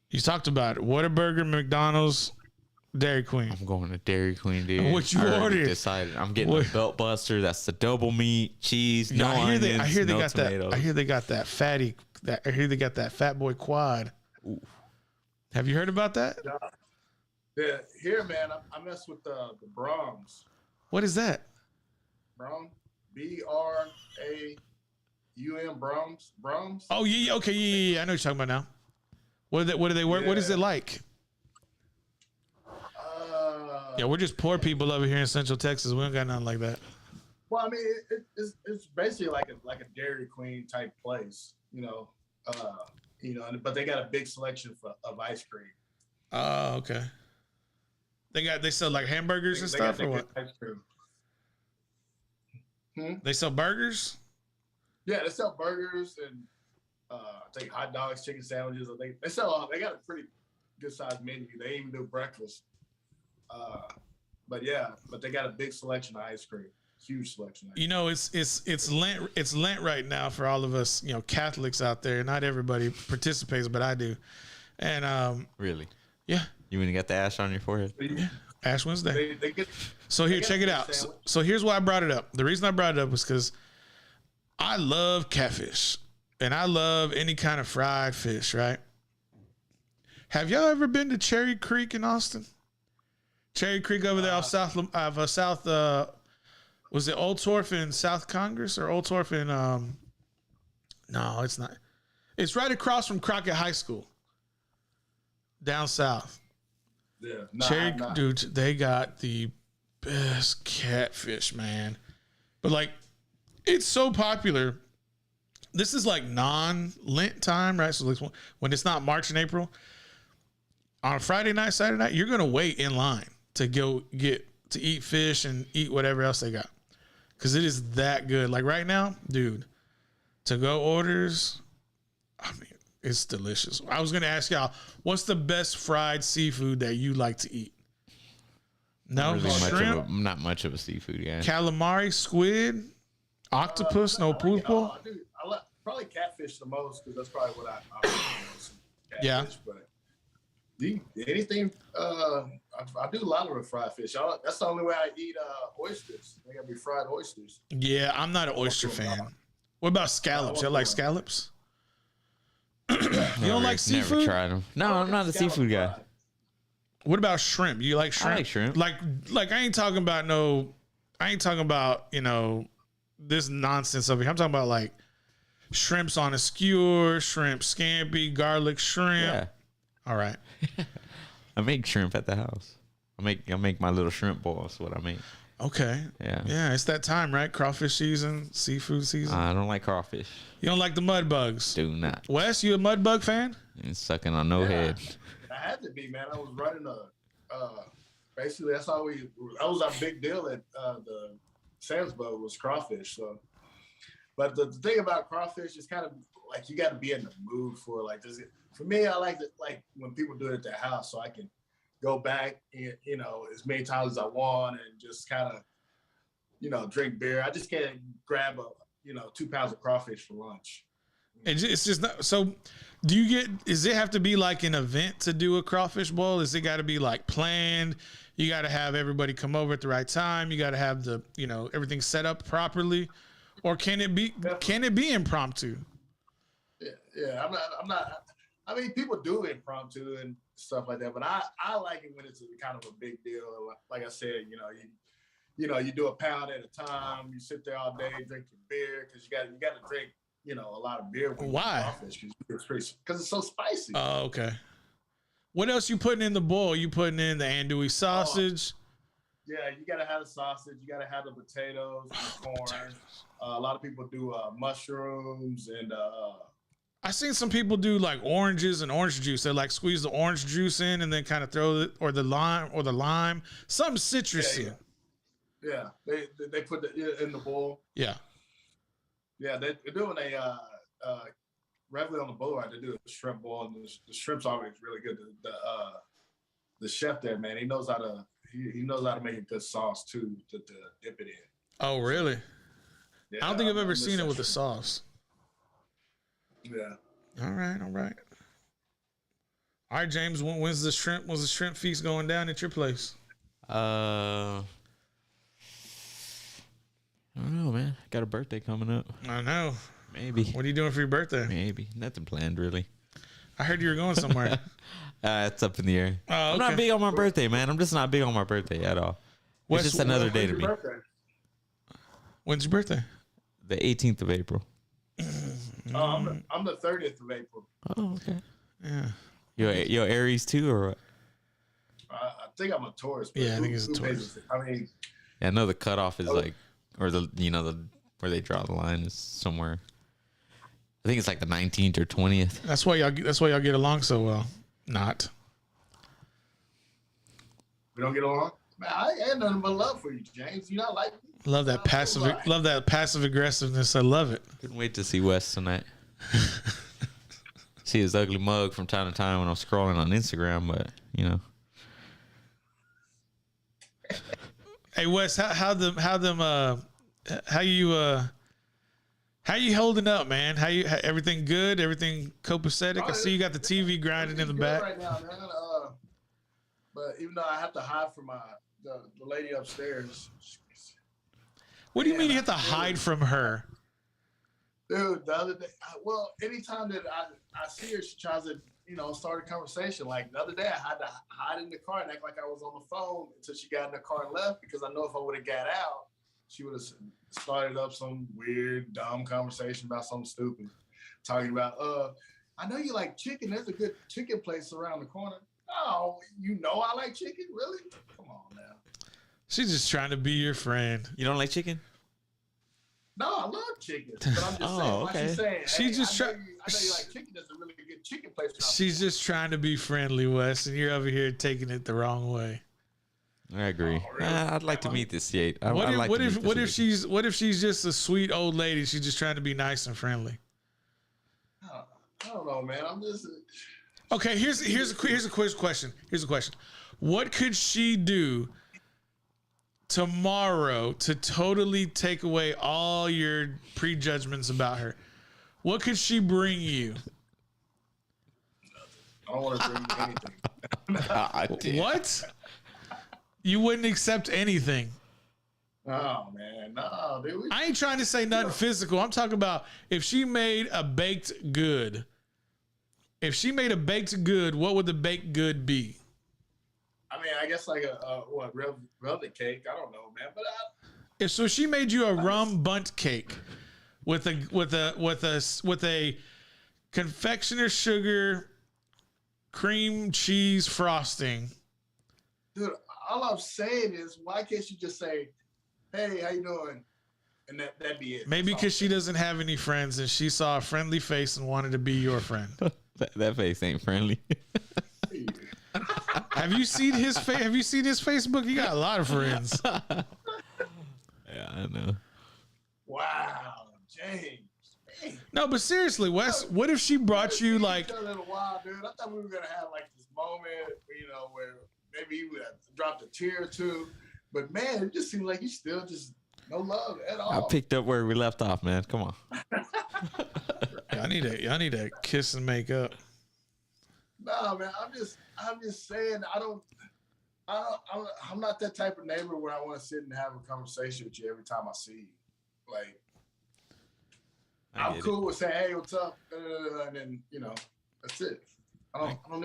You talked about it. Whataburger, McDonald's, Dairy Queen. I'm going to Dairy Queen, dude. What you I already ordered? Decided. I'm getting What? a Belt Buster. That's the double meat, cheese, no I hear onions, I hear they no got tomatoes. that. I hear they got that fatty. I hear they got that Fat Boy Quad. Ooh. Have you heard about that? Yeah, here, man, I mess with the Brahms. What is that? Brahms, Braum, Brahms. Oh yeah. Okay. Yeah. I know what you're talking about now. What do they work? What is it like? Yeah, we're just poor people over here in Central Texas. We don't got nothing like that. Well, I mean, it's basically like a Dairy Queen type place, but they got a big selection of ice cream. Oh, okay. They sell like hamburgers and stuff, or what? Ice cream. They sell burgers. Yeah, they sell burgers and I think hot dogs, chicken sandwiches. They sell. They got a pretty good sized menu. They even do breakfast. But they got a big selection of ice cream. Huge selection. You know, it's Lent. It's Lent right now for all of us, Catholics out there. Not everybody participates, but I do. And Really? yeah. You mean you got the ash on your forehead? Yeah. Ash Wednesday. They get, So here, check it out. So here's why I brought it up. The reason I brought it up was because I love catfish and I love any kind of fried fish, right? Have y'all ever been to Cherry Creek in Austin? Cherry Creek over there off South, was it Old Torf in South Congress or Old Torf in, no, it's not. It's right across from Crockett High School down south. Yeah. Dude, they got the best catfish, man. But like, it's so popular. This is like non-Lent time, right? So like when it's not March and April, on a Friday night, Saturday night, you're gonna wait in line to go to eat fish and eat whatever else they got, because it is that good. Like right now, dude, to-go orders, I mean, it's delicious. I was gonna ask y'all, what's the best fried seafood that you like to eat? No, shrimp, Not much of a seafood guy. calamari, squid, octopus, no pulpo. I like probably catfish the most because that's probably what I catfish, Yeah. But anything, I do a lot of fried fish. That's the only way I eat oysters. They gotta be fried oysters. Yeah, I'm not an oyster fan. What about scallops? You like scallops? You don't like Never seafood? tried them. No, I'm not a seafood guy. What about shrimp? You like shrimp? I like shrimp. Like I ain't talking about this nonsense over here. I'm talking about like shrimps on a skewer, shrimp scampi, garlic shrimp. Yeah, All right. I make shrimp at the house. I make my little shrimp balls. What I make. Okay. Yeah. Yeah, it's that time, right? Crawfish season, seafood season. I don't like crawfish. You don't like the mud bugs. Do not. Wes, you a mud bug fan? And sucking on no head. I had to be, man. I was running basically that was our big deal at the Sam's Club was crawfish. So, but the thing about crawfish is kind of like you got to be in the mood for like this. For me, I like it like when people do it at their house, so I can go back, as many times as I want, and just kind of, drink beer. I just can't grab 2 pounds of crawfish for lunch. It's just not. So, does it have to be like an event to do a crawfish boil? Is it got to be like planned? You got to have everybody come over at the right time. You got to have everything set up properly, or can it be impromptu? Yeah. I'm not. I mean, people do impromptu and stuff like that, but I like it when it's kind of a big deal. Like I said, you do a pound at a time. You sit there all day, drink your beer because you got to drink, a lot of beer. Why? Because it's so spicy. Oh, okay. What else you putting in the bowl? You putting in the andouille sausage? Yeah, you got to have the sausage. You got to have the potatoes, and the corn. A lot of people do mushrooms and. I seen some people do like oranges and orange juice. They like squeeze the orange juice in and then kind of throw it, or the lime, some citrusy. Yeah. They put it in the bowl. Yeah. Yeah, they're doing a regularly on the bowl. They do a shrimp bowl, and the shrimp's always really good. The chef there, man, he knows how to make a good sauce too to dip it in. Oh, really? Yeah, I don't think I've ever seen it with the sauce. Yeah. All right. All right, James. Was the shrimp feast going down at your place? I don't know, man. Got a birthday coming up. I know. Maybe. What are you doing for your birthday? Maybe. Nothing planned, really. I heard you were going somewhere. It's up in the air. Oh, I'm okay. not big on my birthday, man. I'm just not big on my birthday at all. It's just another day to me. When's your birthday? The 18th of April. I'm the 30th of April. Oh, okay. Yeah. Yo, Aries too, or what? I think I'm a Taurus. Yeah, I think it's a Taurus. Yeah, I know the cutoff is like, or the where they draw the line is somewhere. I think it's like the 19th or 20th. That's why y'all get along so well. Not. We don't get along. Man, I ain't nothing but love for you, James. You not like me. Love that passive aggressiveness. I love it. Couldn't wait to see Wes tonight. See his ugly mug from time to time when I'm scrolling on Instagram, but Hey Wes, how you holding up, man? Everything good? Everything copacetic? I see you got the TV grinding in the back. Right now, man. But even though I have to hide from the lady upstairs. What do you mean you have to hide from her? Dude, the other day, anytime that I see her, she tries to, start a conversation. Like the other day, I had to hide in the car and act like I was on the phone until she got in the car and left, because I know if I would have got out, she would have started up some weird, dumb conversation about something stupid. Talking about, I know you like chicken. There's a good chicken place around the corner. Oh, I like chicken? Really? Come on now. She's just trying to be your friend. You don't like chicken? No, I love chicken. But I'm just saying, like she's saying, She's just I know you like chicken. There's a really good chicken place. She's just trying to be friendly, Wes, and you're over here taking it the wrong way. I agree. Oh, really? I'd like to meet this yet. What if she's just a sweet old lady? She's just trying to be nice and friendly. I don't know, man. I'm just. Okay, here's a quick question. Here's a question. What could she do tomorrow to totally take away all your prejudgments about her? What could she bring you? I don't want to bring you anything. What? You wouldn't accept anything? Oh man, no, dude. I ain't trying to say nothing physical. I'm talking about if she made a baked good. If she made a baked good, what would the baked good be? I mean, I guess like a velvet cake. I don't know, man. But If so, she made you a rum bunt cake with a confectioner sugar cream cheese frosting. dude, all I'm saying is, why can't you just say, "Hey, how you doing?" And that'd be it. Maybe That's all. because she doesn't have any friends and she saw a friendly face and wanted to be your friend. That face ain't friendly. Have you seen his Have you seen his Facebook? He got a lot of friends. Yeah, I know. Wow, James. Man. No, but seriously, Wes, what if she brought you like? A little while, dude. I thought we were gonna have like this moment, where maybe you would have dropped a tear or two. But man, it just seemed like you still just no love at I all. picked up where we left off, man. Come on. I need a kiss and make up. No, man. I'm just saying. I'm not that type of neighbor where I want to sit and have a conversation with you every time I see you. Like, I'm cool with saying, "Hey, what's up?" And then that's it. I don't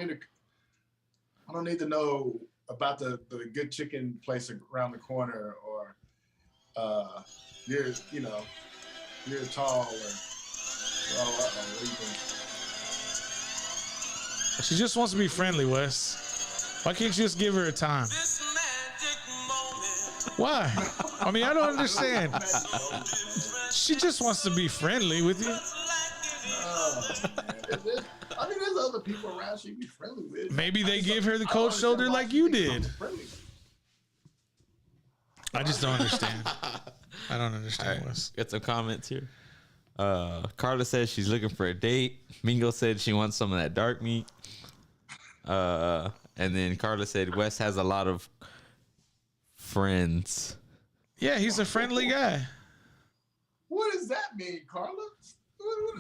need to know about the good chicken place around the corner, or you're tall, or what do you think? She just wants to be friendly, Wes. Why can't you just give her a time? Why? I mean, I don't understand. She just wants to be friendly with you. I mean, there's other people around she can be friendly with. Maybe they give her the cold shoulder like you did. I just don't understand. I don't understand, Wes. Got some comments here. Carla says she's looking for a date. Mingo said she wants some of that dark meat. And then Carla said Wes has a lot of friends. Yeah, he's a friendly guy. What does that mean, Carla?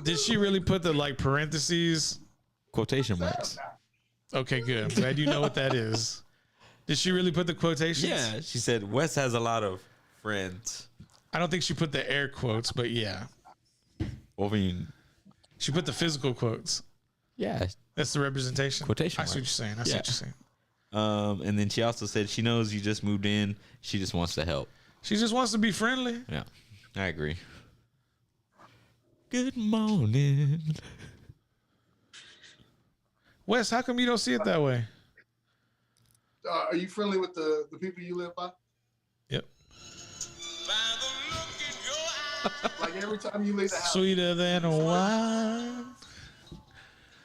Did she really put the like parentheses? Quotation marks. Okay, good. I'm glad you know what that is. Did she really put the quotations? Yeah, she said Wes has a lot of friends. I don't think she put the air quotes, but yeah. Well, I mean, She put the physical quotes. yeah. That's the representation. Quotation I see what you're marks. saying. I see Yeah. what you're saying. And then she also said she knows you just moved in. She just wants to help. She just wants to be friendly. Yeah, I agree. Good morning. Wes, how come you don't see it that way? Are you friendly with the people you live by? Yep. Like every time you leave the house. Sweeter than a wine.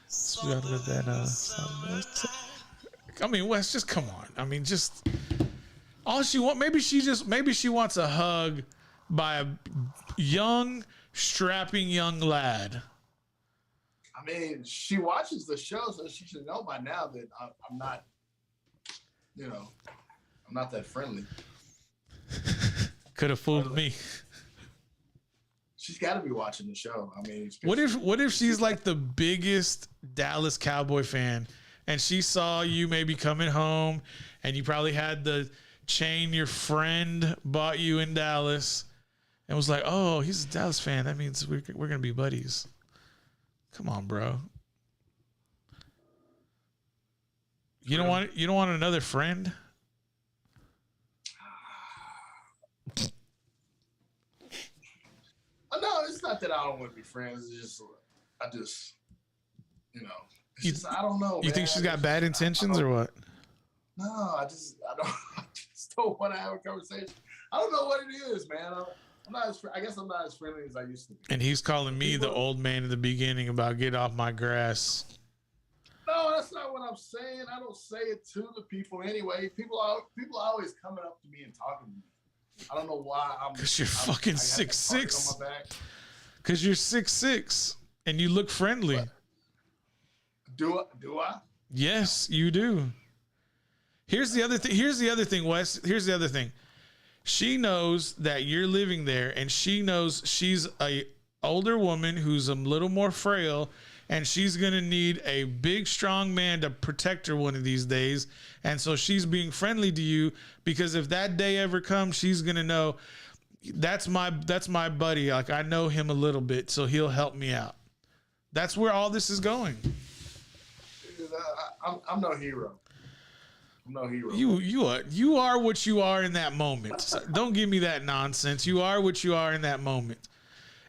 Sweeter than a summertime. I mean, Wes, just come on. I mean, just all she want. Maybe she wants a hug by a young, strapping young lad. I mean, she watches the show, so she should know by now that I'm not, I'm not that friendly. Could have fooled me. She's got to be watching the show. I mean, What if she's like the biggest Dallas Cowboy fan and she saw you maybe coming home and you probably had the chain your friend bought you in Dallas and was like, "Oh, he's a Dallas fan. That means we're going to be buddies." Come on, bro. You don't want another friend? No, it's not that I don't want to be friends. It's just, I don't know. You think she's got bad intentions or what? No, I just don't want to have a conversation. I don't know what it is, man. I guess I'm not as friendly as I used to be. And he's calling me the old man in the beginning about get off my grass. No, that's not what I'm saying. I don't say it to the people anyway. People are always coming up to me and talking to me. I don't know why. Because you're fucking 6'6". Because you're 6'6", and you look friendly. What? Do I? Yes, you do. Here's the other thing, Wes. Here's the other thing. She knows that you're living there, and she knows she's a older woman who's a little more frail, and she's gonna need a big, strong man to protect her one of these days. And so she's being friendly to you because if that day ever comes, she's gonna know that's my buddy. Like I know him a little bit, so he'll help me out. That's where all this is going. I'm no hero. I'm no hero. You are what you are in that moment. So don't give me that nonsense. You are what you are in that moment.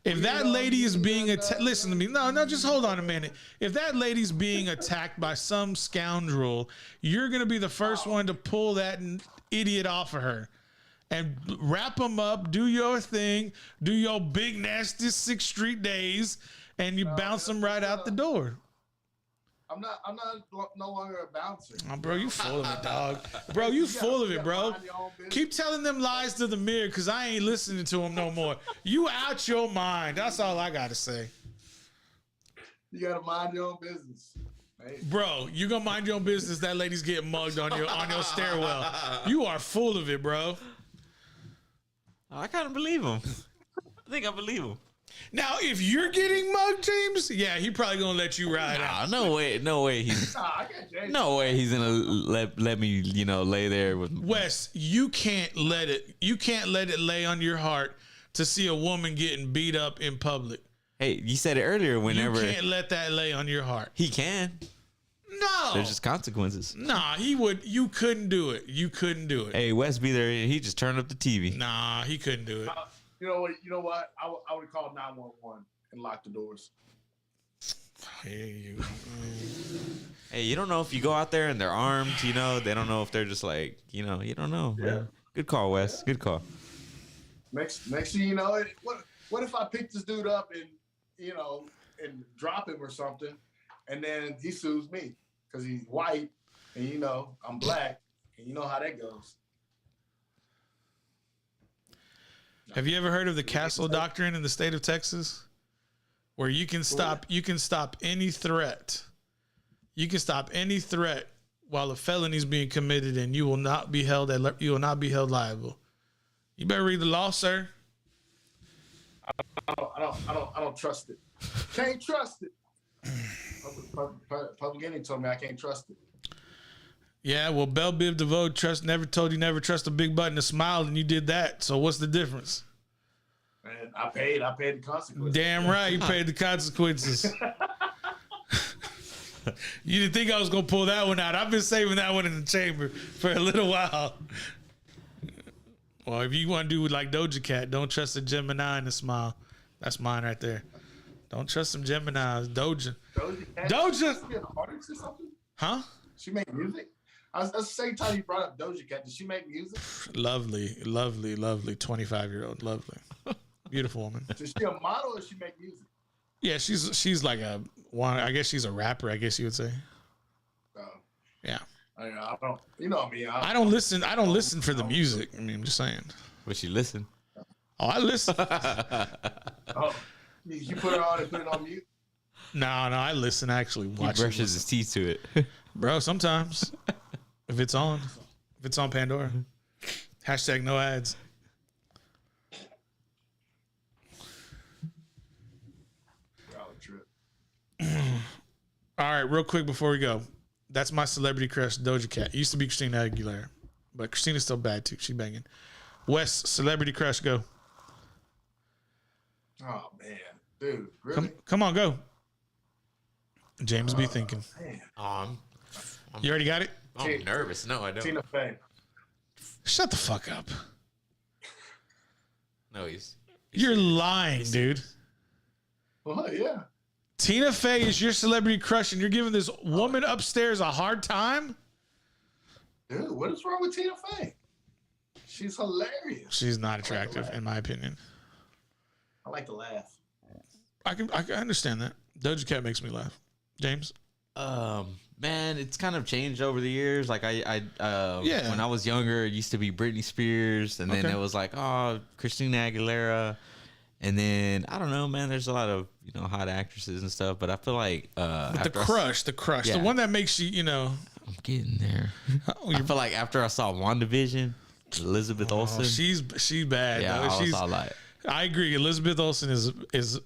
If that lady is being attacked, listen to me. No, just hold on a minute. If that lady's being attacked by some scoundrel, you're gonna be the first one to pull that idiot off of her and wrap him up. Do your thing. Do your big nasty 6th Street days, and you bounce them right out the door. I'm not no longer a bouncer. Oh, bro, you full of it, dog. Bro, you full of it, bro. Keep telling them lies to the mirror because I ain't listening to them no more. You out your mind. That's all I got to say. You got to mind your own business. Hey. Bro, you going to mind your own business. That lady's getting mugged on your stairwell. You are full of it, bro. I kind of believe him. I think I believe him. Now, if you're getting mugged, James, yeah, he probably gonna let you ride out. No way. He's no way he's gonna let me, lay there with Wes. You can't let it lay on your heart to see a woman getting beat up in public. Hey, you said it earlier. Whenever you can't let that lay on your heart. He can. No, there's just consequences. Nah, he would. You couldn't do it. You couldn't do it. Hey, Wes be there. He just turned up the TV. Nah, he couldn't do it. You know what? I would call 911 and lock the doors. Hey, you don't know if you go out there and they're armed. They don't know if they're just like, you don't know. Yeah. Good call, Wes. Good call. Next thing you know, what if I pick this dude up and and drop him or something, and then he sues me because he's white and I'm black, and you know how that goes. Have you ever heard of the Castle Doctrine in the state of Texas? Where you can stop any threat. You can stop any threat while a felony is being committed, and you will not be held liable. You better read the law, sir. I don't trust it. Can't trust it. Public Enemy told me I can't trust it. Yeah, well, Belle Biv DeVoe told you never trust a big button to smile, and you did that. So what's the difference? Man, I paid the consequences. Damn right, you paid the consequences. You didn't think I was gonna pull that one out. I've been saving that one in the chamber for a little while. Well, if you want to do like Doja Cat, don't trust a Gemini and a smile. That's mine right there. Don't trust some Geminis. Doja. Doja. She an artist or something? Huh? She make music? That's the same time you brought up Doja Cat. Did she make music? Lovely, 25-year-old, lovely, beautiful woman. Is she a model or she make music? Yeah, she's like I guess she's a rapper. I guess you would say. Yeah. I don't. You know me. I don't listen. I don't listen for the music. I mean, I'm just saying. But she listen. Oh, I listen. Oh, you put her on and put it on mute. No, I listen. I actually watch. He brushes his teeth to it, bro. Sometimes, if it's on Pandora. # no ads. All right, real quick before we go. That's my celebrity crush, Doja Cat. It used to be Christina Aguilera, but Christina's still bad too. She banging. Wes, celebrity crush, go. Oh man, dude, really? Come on, go. James be thinking. Man. You already got it? I'm nervous. No, I don't. Tina Fey. Shut the fuck up. No, he's You're lying, dude. Well, yeah. Tina Fey is your celebrity crush, and you're giving this woman upstairs a hard time? Dude, what is wrong with Tina Fey? She's hilarious. She's not attractive, in my opinion. I like to laugh. I can understand that. Doja Cat makes me laugh. James? Man, it's kind of changed over the years. Like when I was younger, it used to be Britney Spears, and then it was like, Christina Aguilera. And then I don't know, man. There's a lot of hot actresses and stuff, but I feel like the crush, the one that makes you I'm getting there. I feel like after I saw WandaVision, Elizabeth Olsen. She's bad. Yeah, though. I was all like, I agree. Elizabeth Olsen is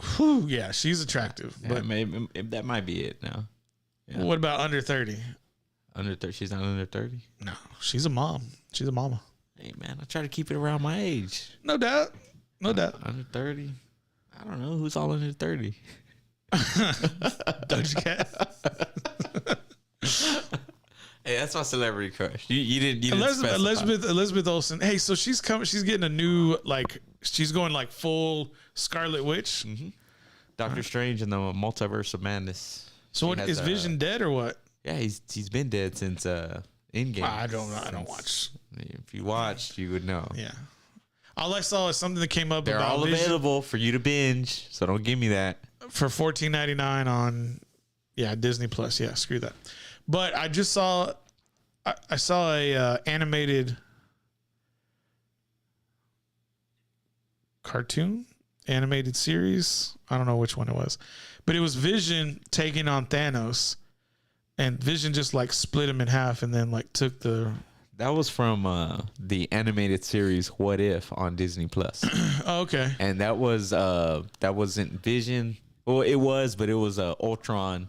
Whew, yeah, she's attractive. Yeah, But maybe that might be it now. Yeah. what about under 30? Under 30, she's not under 30. No, she's a mom. She's a mama. Hey man, I try to keep it around my age. No doubt. No doubt. Under 30. I don't know who's all under 30. Doja Cat. Hey, that's my celebrity crush. You didn't specify. Elizabeth Olsen. Hey, so she's coming. She's getting a new she's going like full Scarlet Witch. Doctor Strange and the Multiverse of Madness. So She what has, is Vision dead or what? Yeah, he's been dead since Endgame. I don't watch. If you watched, you would know. Yeah. All I saw is something that came up They're about all Vision available for you to binge, so don't give me that. for $14.99 on Disney Plus. Yeah, screw that. But I just saw I saw a animated cartoon, animated series. I don't know which one it was, but it was Vision taking on Thanos, and Vision just like split him in half and then like took the. That was from the animated series What If on Disney Plus. Oh, okay. And that wasn't Vision. Well, it was, but it was Ultron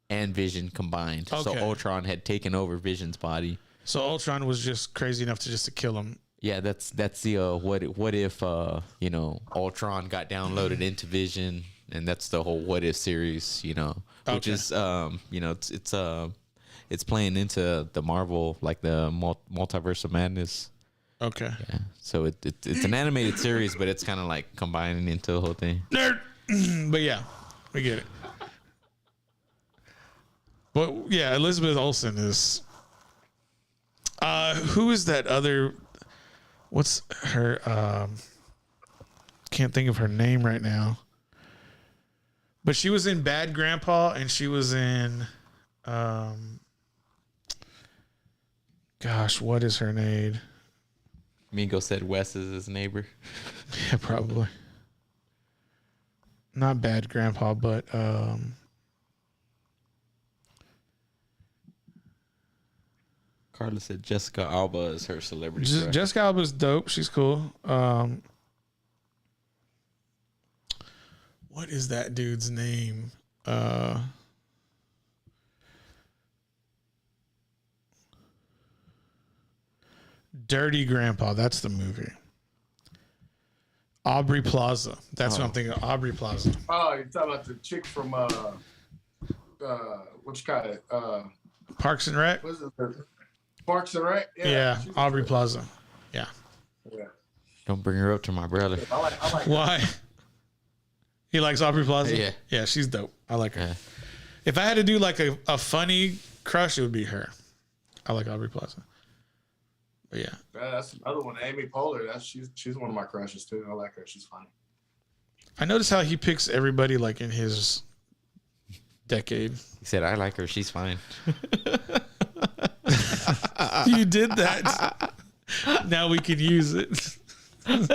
and Vision combined. So Okay. Ultron had taken over Vision's body. So Ultron was just crazy enough to kill him. Yeah, that's the what if Ultron got downloaded into Vision, and that's the whole What If series, which Okay. is it's playing into the Marvel, like the Multiverse of Madness. Okay. Yeah. So it's an animated series, but it's kind of like combining into the whole thing. Nerd. But yeah, we get it. But yeah, Elizabeth Olsen is. Who is that other? What's her? Can't think of her name right now. But she was in Bad Grandpa, and she was in. Gosh, what is her name? Mingo said Wes is his neighbor. Yeah, probably. Not Bad Grandpa, but Carla said Jessica Alba is her celebrity crush. Jessica Alba's dope. She's cool. What is that dude's name? Dirty Grandpa. That's the movie. Aubrey Plaza. That's what I'm thinking of. Aubrey Plaza. Oh, you're talking about the chick from what you call it? Parks and Rec. What is it? Parks and Rec. Yeah, she's Aubrey good. Plaza. Yeah. Yeah. Don't bring her up to my brother. I like Why? He likes Aubrey Plaza? Yeah. Yeah, she's dope. I like her. Yeah. If I had to do like a funny crush, it would be her. I like Aubrey Plaza. But yeah. That's another one, Amy Poehler. She's one of my crushes too. I like her. She's funny. I notice how he picks everybody like in his decade. He said, I like her. She's fine. You did that. Now we can use it. He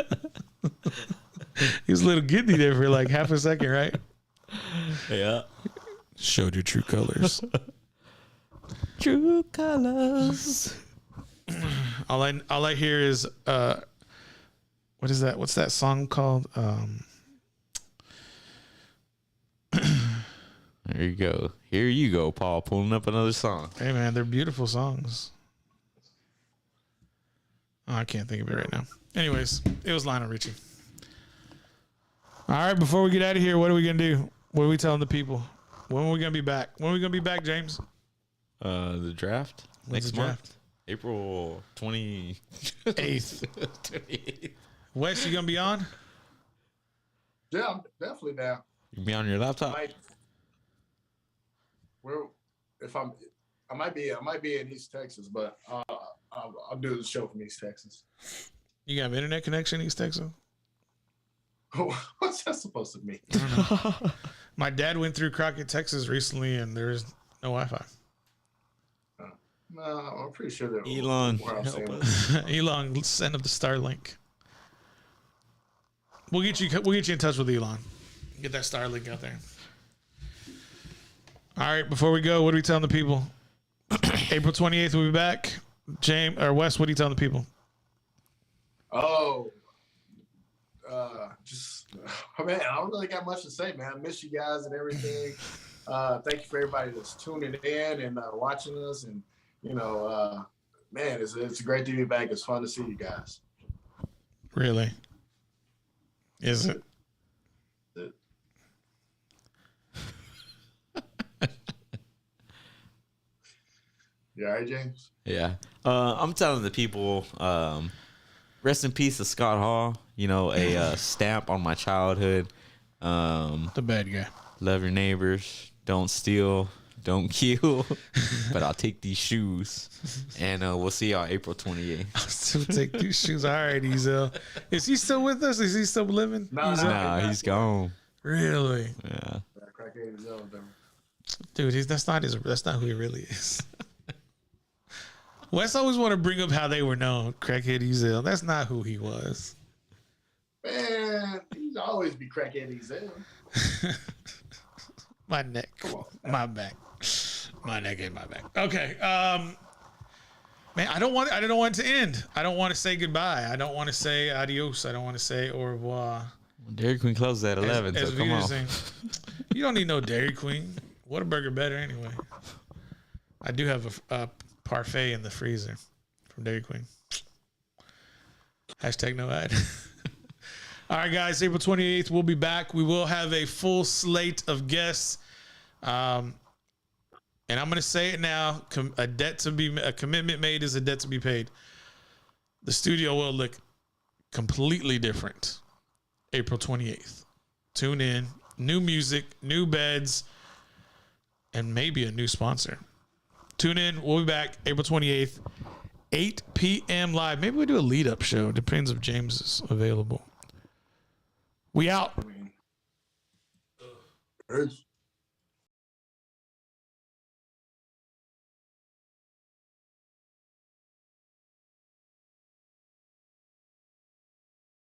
was a little giddy there for like half a second, right? Yeah. Showed your true colors. True colors. All I hear is what is that? What's that song called? There you go. Here you go, Paul, pulling up another song. Hey man, they're beautiful songs. Oh, I can't think of it right now. Anyways, it was Lionel Richie. All right, before we get out of here, what are we gonna do? What are we telling the people? When are we gonna be back? When are we gonna be back, James? The draft When's next the month, draft? April 28th. 8th. Wes, you gonna be on? Yeah, I'm definitely down. You can be on your laptop. I might be in East Texas, but I'll do the show from East Texas. You got an internet connection in East Texas? What's that supposed to mean? My dad went through Crockett, Texas recently, and there's no Wi-Fi. No, I'm pretty sure that Elon, where I'm help saying us. Elon, send up the Starlink. We'll get you in touch with Elon. Get that Starlink out there. All right, before we go, what are we telling the people? April 28th, we'll be back. James or Wes, what are you telling the people? Oh, just Oh, man, I don't really got much to say, man. I miss you guys and everything. Thank you for everybody that's tuning in and watching us. And, man, it's great to be back. It's fun to see you guys. Really? Is it? You all right, James? Yeah. I'm telling the people, rest in peace to Scott Hall. A stamp on my childhood. The bad guy. Love your neighbors. Don't steal. Don't kill. But I'll take these shoes. And we'll see y'all April 28th. I'll still take these shoes. All right, Ezel. Is he still with us? Is he still living? Nah, he's gone. Really? Yeah. Dude, that's not who he really is. Wes always want to bring up how they were known. Crackhead Ezel. That's not who he was. Man, he'd always be Crackhead Ezel. My neck. Come on. My back. My neck and my back. Okay. Man, I don't want it to end. I don't want to say goodbye. I don't want to say adios. I don't want to say au revoir. Dairy Queen closes at 11, so come on. You don't need no Dairy Queen. Whataburger better anyway. I do have a parfait in the freezer from Dairy Queen. Hashtag no ad. All right, guys. April 28th, we'll be back. We will have a full slate of guests. And I'm going to say it now. A commitment made is a debt to be paid. The studio will look completely different April 28th. Tune in. New music, new beds, and maybe a new sponsor. Tune in. We'll be back April 28th, 8 p.m. live. Maybe we'll do a lead-up show. Depends if James is available. We out. Peace.